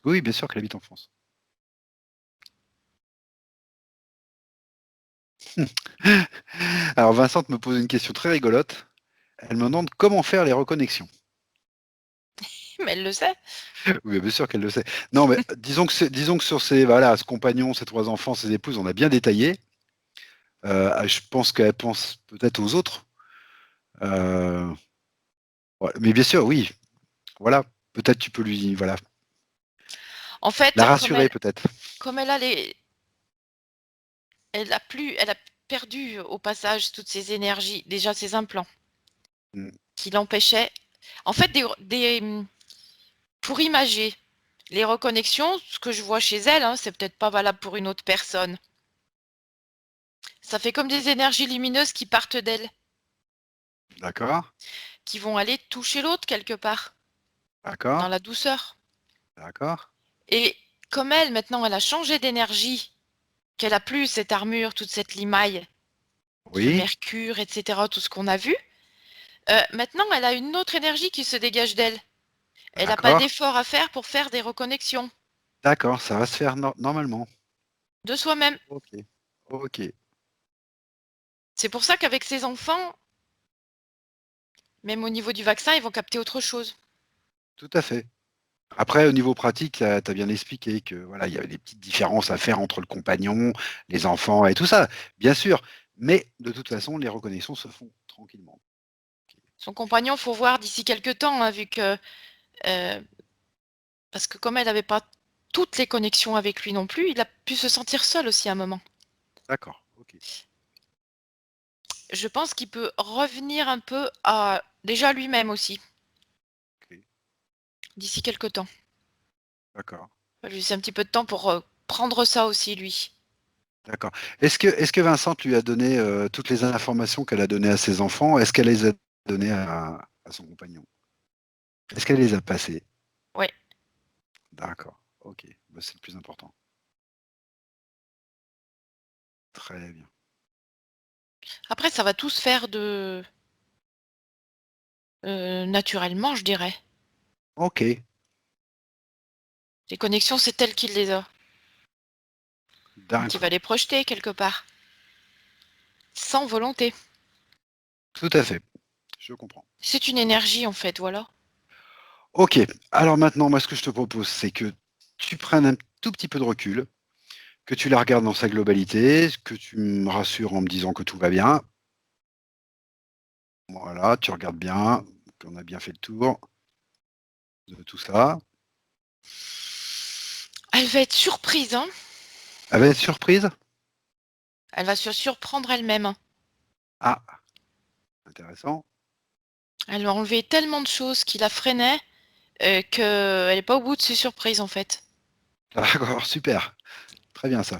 oui, bien sûr qu'elle habite en France. Alors, Vincent me pose une question très rigolote. Elle me demande comment faire les reconnexions. Mais elle le sait. Oui, bien sûr qu'elle le sait. Non, mais disons que sur ses, voilà, ce compagnon, ses trois enfants, ses épouses, on a bien détaillé. Je pense qu'elle pense peut-être aux autres. Euh, ouais, mais bien sûr, oui. Voilà. Peut-être tu peux lui, voilà, En la fait, rassurer peut-être. comme elle a elle a perdu au passage toutes ses énergies, déjà ses implants, Mm. qui l'empêchaient. En fait, pour imager les reconnexions, ce que je vois chez elle, hein, c'est peut-être pas valable pour une autre personne. Ça fait comme des énergies lumineuses qui partent d'elle, D'accord, qui vont aller toucher l'autre quelque part, d'accord, dans la douceur. d'accord. Et comme elle, maintenant, elle a changé d'énergie, qu'elle a plus cette armure, toute cette limaille, ce Oui, mercure, etc., tout ce qu'on a vu, maintenant, elle a une autre énergie qui se dégage d'elle. Elle n'a pas d'accord, d'effort à faire pour faire des reconnexions d'accord. Ça va se faire normalement. de soi-même. Ok, ok, C'est pour ça qu'avec ses enfants, même au niveau du vaccin, ils vont capter autre chose. tout à fait. Après, au niveau pratique, tu as bien expliqué que voilà, il y avait des petites différences à faire entre le compagnon, les enfants et tout ça, bien sûr. Mais de toute façon, les reconnaissances se font tranquillement. Son compagnon, faut voir d'ici quelques temps, hein, vu que euh, parce que comme elle n'avait pas toutes les connexions avec lui non plus, il a pu se sentir seul aussi à un moment. D'accord, ok, Je pense qu'il peut revenir un peu à déjà lui-même aussi ok, d'ici quelques temps. d'accord, Je lui laisser un petit peu de temps pour prendre ça aussi lui. d'accord. Est-ce que Vincent lui a donné toutes les informations qu'elle a données à ses enfants? Est-ce qu'elle les a données à son compagnon? Est-ce qu'elle les a passées? Ouais. D'accord, ok, bah, c'est le plus important. Très bien. Après, ça va tout se faire de naturellement, je dirais. Ok, Les connexions, c'est elle qui les a. Donc il va d'accord, les projeter quelque part, sans volonté. tout à fait, je comprends. C'est une énergie en fait, voilà. Ok, alors maintenant, moi, ce que je te propose, c'est que tu prennes un tout petit peu de recul, que tu la regardes dans sa globalité, que tu me rassures en me disant que tout va bien. Voilà, tu regardes bien, qu'on a bien fait le tour de tout ça. Elle va être surprise, hein. Elle va être surprise? Elle va se surprendre elle-même. Ah, intéressant. Elle lui a enlevé tellement de choses qui la freinaient qu'elle n'est pas au bout de ses surprises en fait. D'accord, super. Très bien ça.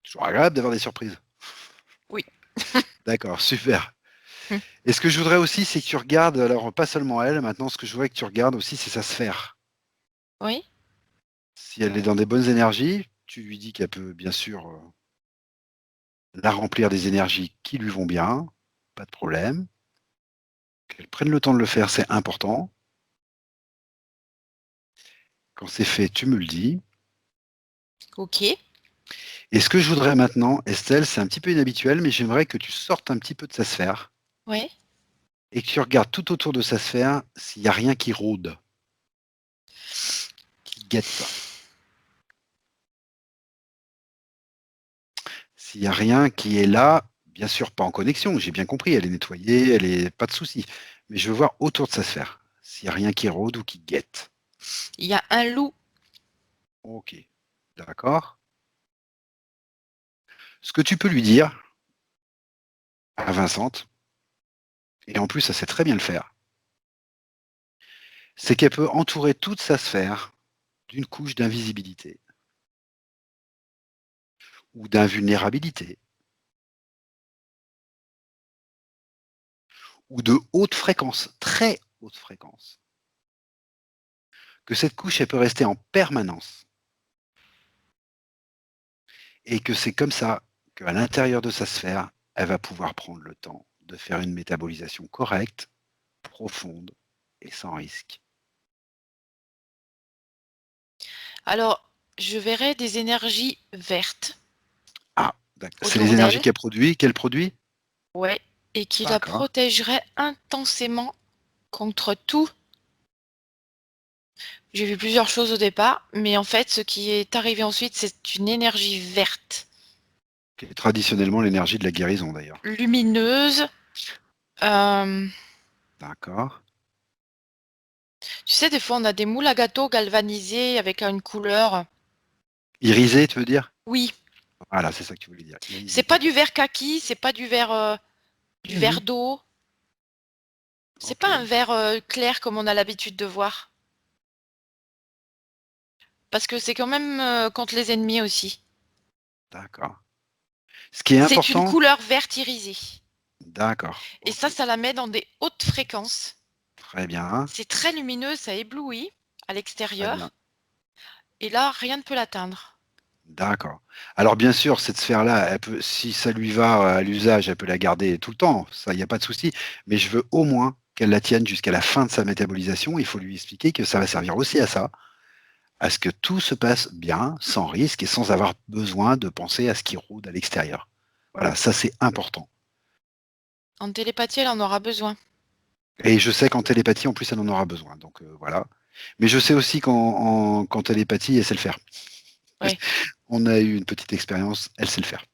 Toujours agréable d'avoir des surprises. Oui. D'accord, super. Hmm. Et ce que je voudrais aussi, c'est que tu regardes, alors pas seulement elle, maintenant ce que je voudrais que tu regardes aussi, c'est sa sphère. Oui. Si elle est dans des bonnes énergies, tu lui dis qu'elle peut bien sûr la remplir des énergies qui lui vont bien, pas de problème. Qu'elle prenne le temps de le faire, c'est important. Quand c'est fait, tu me le dis. Ok. Et ce que je voudrais maintenant, Estelle, c'est un petit peu inhabituel, mais j'aimerais que tu sortes un petit peu de sa sphère Oui. et que tu regardes tout autour de sa sphère s'il n'y a rien qui rôde, qui guette. S'il n'y a rien qui est là, bien sûr pas en connexion, j'ai bien compris, elle est nettoyée, elle est pas de souci. Mais je veux voir autour de sa sphère, s'il n'y a rien qui rôde ou qui guette. Il y a un loup. Ok, d'accord. Ce que tu peux lui dire à Vincente, et en plus elle sait très bien le faire, c'est qu'elle peut entourer toute sa sphère d'une couche d'invisibilité ou d'invulnérabilité ou de haute fréquence, très haute fréquence. Que cette couche, elle peut rester en permanence et que c'est comme ça qu'à l'intérieur de sa sphère, elle va pouvoir prendre le temps de faire une métabolisation correcte, profonde et sans risque. Alors, je verrai des énergies vertes Ah, c'est autour les énergies d'elle. qu'elle produit. Ouais. Et qui la D'accord. protégerait intensément contre tout. J'ai vu plusieurs choses au départ, mais en fait, ce qui est arrivé ensuite, c'est une énergie verte, Qui est traditionnellement l'énergie de la guérison d'ailleurs. lumineuse. Euh, D'accord. Tu sais, des fois, on a des moules à gâteaux galvanisés avec une couleur. Irisé, tu veux dire? Oui, Voilà, c'est ça que tu voulais dire. c'est Irisé, pas du d'accord. verre kaki, c'est pas du Mhm. verre d'eau. C'est Ok, pas un verre clair comme on a l'habitude de voir. Parce que c'est quand même contre les ennemis aussi. d'accord. Ce qui est C'est une important, couleur verte irisée. d'accord. Et Ok, ça la met dans des hautes fréquences. très bien, C'est très lumineux, ça éblouit à très bien. l'extérieur. Et là, rien ne peut l'atteindre. D'accord. Alors bien sûr, cette sphère-là, elle peut, si ça lui va à l'usage, elle peut la garder tout le temps, ça, il n'y a pas de souci. Mais je veux au moins qu'elle la tienne jusqu'à la fin de sa métabolisation. Il faut lui expliquer que ça va servir aussi à ça, à ce que tout se passe bien, sans risque et sans avoir besoin de penser à ce qui rôde à l'extérieur. Voilà, ça c'est important. En télépathie, elle en aura besoin. Et je sais qu'en télépathie, en plus, elle en aura besoin. Donc voilà. Mais je sais aussi qu'en télépathie, elle sait le faire. Oui. On a eu une petite expérience, elle sait le faire.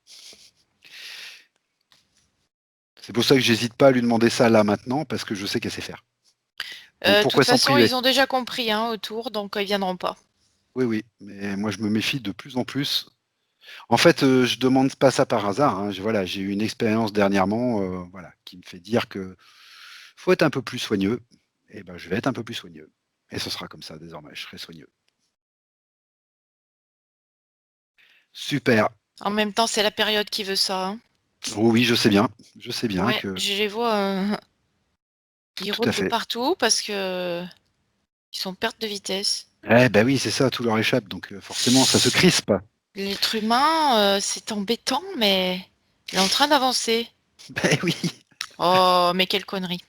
C'est pour ça que j'hésite pas à lui demander ça là maintenant, parce que je sais qu'elle sait faire. Donc De toute pourquoi s'en façon, priver? ils ont déjà compris hein, autour, donc ils viendront pas. Oui, oui, mais moi je me méfie de plus en plus. En fait, je demande pas ça par hasard, hein. Voilà, j'ai eu une expérience dernièrement, voilà, qui me fait dire que faut être un peu plus soigneux. Et ben, je vais être un peu plus soigneux. Et ce sera comme ça désormais, je serai soigneux. Super. En même temps, c'est la période qui veut ça, hein. Oui, oui, je sais bien Ouais, que je les vois, ils tout à rôdent de fait. partout parce que ils sont en perte de vitesse. Eh ben oui, c'est ça, tout leur échappe, donc forcément, ça se crispe. L'être humain, c'est embêtant, mais il est en train d'avancer. Ben oui. Oh, mais quelle connerie.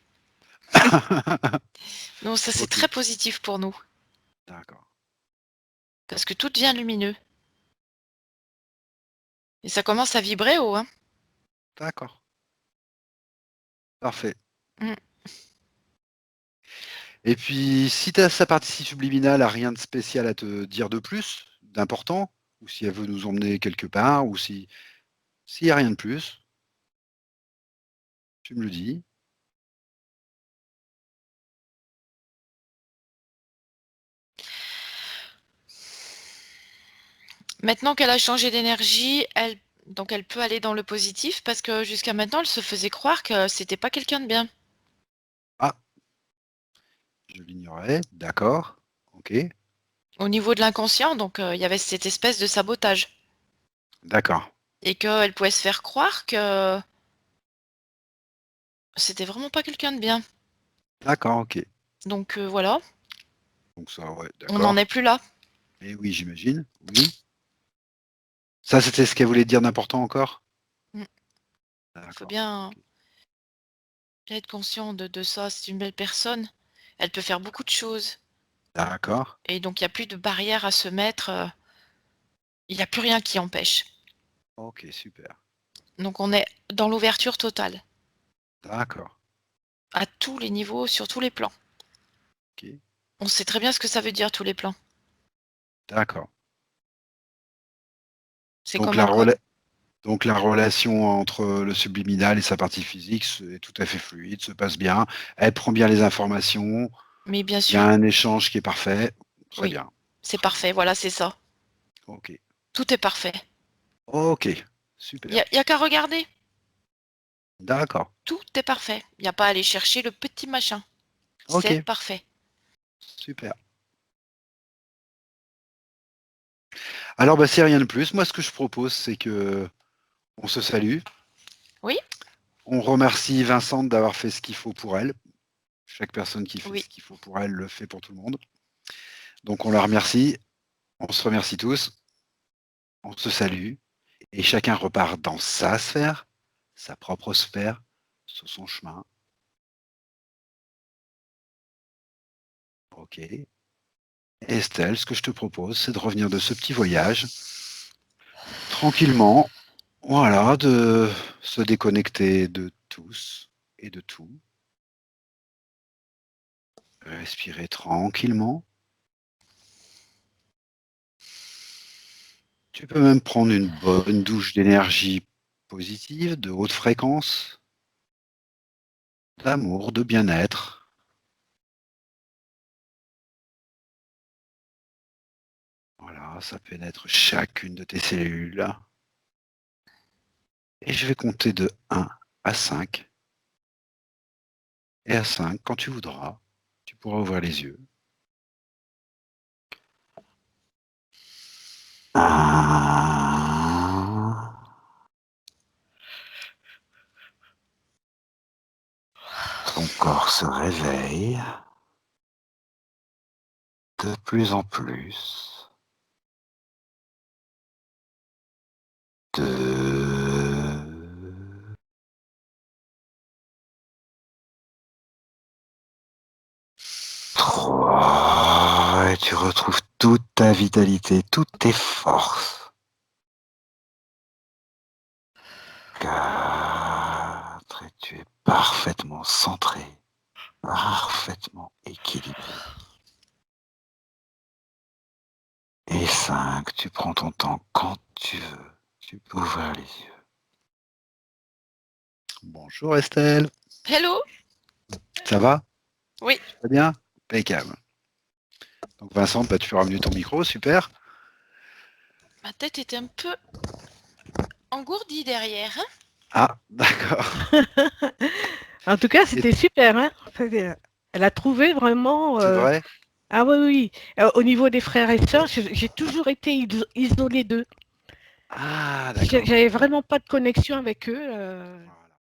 Non, ça c'est Ok, très positif pour nous, d'accord, parce que tout devient lumineux. Et ça commence à vibrer haut, hein. d'accord, parfait. Mm. Et puis, si tu as sa partie subliminale a rien de spécial à te dire de plus, d'important, ou si elle veut nous emmener quelque part, ou si s'il n'y a rien de plus, tu me le dis. Maintenant qu'elle a changé d'énergie, elle Donc elle peut aller dans le positif parce que jusqu'à maintenant, elle se faisait croire que c'était pas quelqu'un de bien. Ah, je l'ignorais. D'accord. Ok. Au niveau de l'inconscient, donc il y avait cette espèce de sabotage. D'accord. Et qu'elle pouvait se faire croire que c'était vraiment pas quelqu'un de bien. D'accord, ok. Donc voilà, Donc ça, ouais, on n'en est d'accord. plus là. Et oui, j'imagine. Oui. Ça, c'était ce qu'elle voulait dire d'important encore? Il faut D'accord. bien, Ok. bien être conscient de ça. C'est une belle personne. Elle peut faire beaucoup de choses. D'accord. Et donc il n'y a plus de barrière à se mettre. Il n'y a plus rien qui empêche. Ok, super. Donc on est dans l'ouverture totale. D'accord. À tous les niveaux, sur tous les plans. Ok. On sait très bien ce que ça veut dire, tous les plans. D'accord. C'est Donc comme la, un code. rela- donc la relation entre le subliminal et sa partie physique est tout à fait fluide, se passe bien. Elle prend bien les informations. Mais bien Il y a sûr, un échange qui est parfait. Très oui. bien. C'est Très bien. parfait, voilà, c'est ça. Ok. Tout est parfait. Ok. Il n'y Super. a, y a qu'à regarder. D'accord. Tout est parfait. Il n'y a pas à aller chercher le petit machin. C'est Ok. parfait. Super. Alors, bah, c'est rien de plus. Moi, ce que je propose, c'est que on se salue. Oui, On remercie Vincent d'avoir fait ce qu'il faut pour elle. Chaque personne qui fait oui. ce qu'il faut pour elle le fait pour tout le monde. Donc, on la remercie. On se remercie tous. On se salue. Et chacun repart dans sa sphère, sa propre sphère, sur son chemin. Ok. Estelle, ce que je te propose, c'est de revenir de ce petit voyage tranquillement. Voilà, de se déconnecter de tous et de tout. Respirer tranquillement. Tu peux même prendre une bonne douche d'énergie positive, de haute fréquence, d'amour, de bien-être. Voilà, ça pénètre chacune de tes cellules. Et je vais compter de 1 à 5. Et à 5, quand tu voudras, tu pourras ouvrir les yeux. 1. Ton corps se réveille de plus en plus. 2. 3. Et tu retrouves toute ta vitalité, toutes tes forces. 4. Et tu es parfaitement centré, parfaitement équilibré. Et 5. Tu prends ton temps quand tu veux. Tu peux ouvrir les yeux. Bonjour Estelle, Hello? ça va? Oui, Tu vas bien? Impeccable. Donc Vincent, bah, tu peux ramener ton micro, super. ma tête était un peu engourdie derrière, hein. Ah, d'accord. En tout cas, Et c'était super, hein. Elle a trouvé vraiment. c'est vrai? Ah oui, oui. Au niveau des frères et sœurs, j'ai toujours été isolée d'eux. Ah, d'accord. J'avais vraiment pas de connexion avec eux.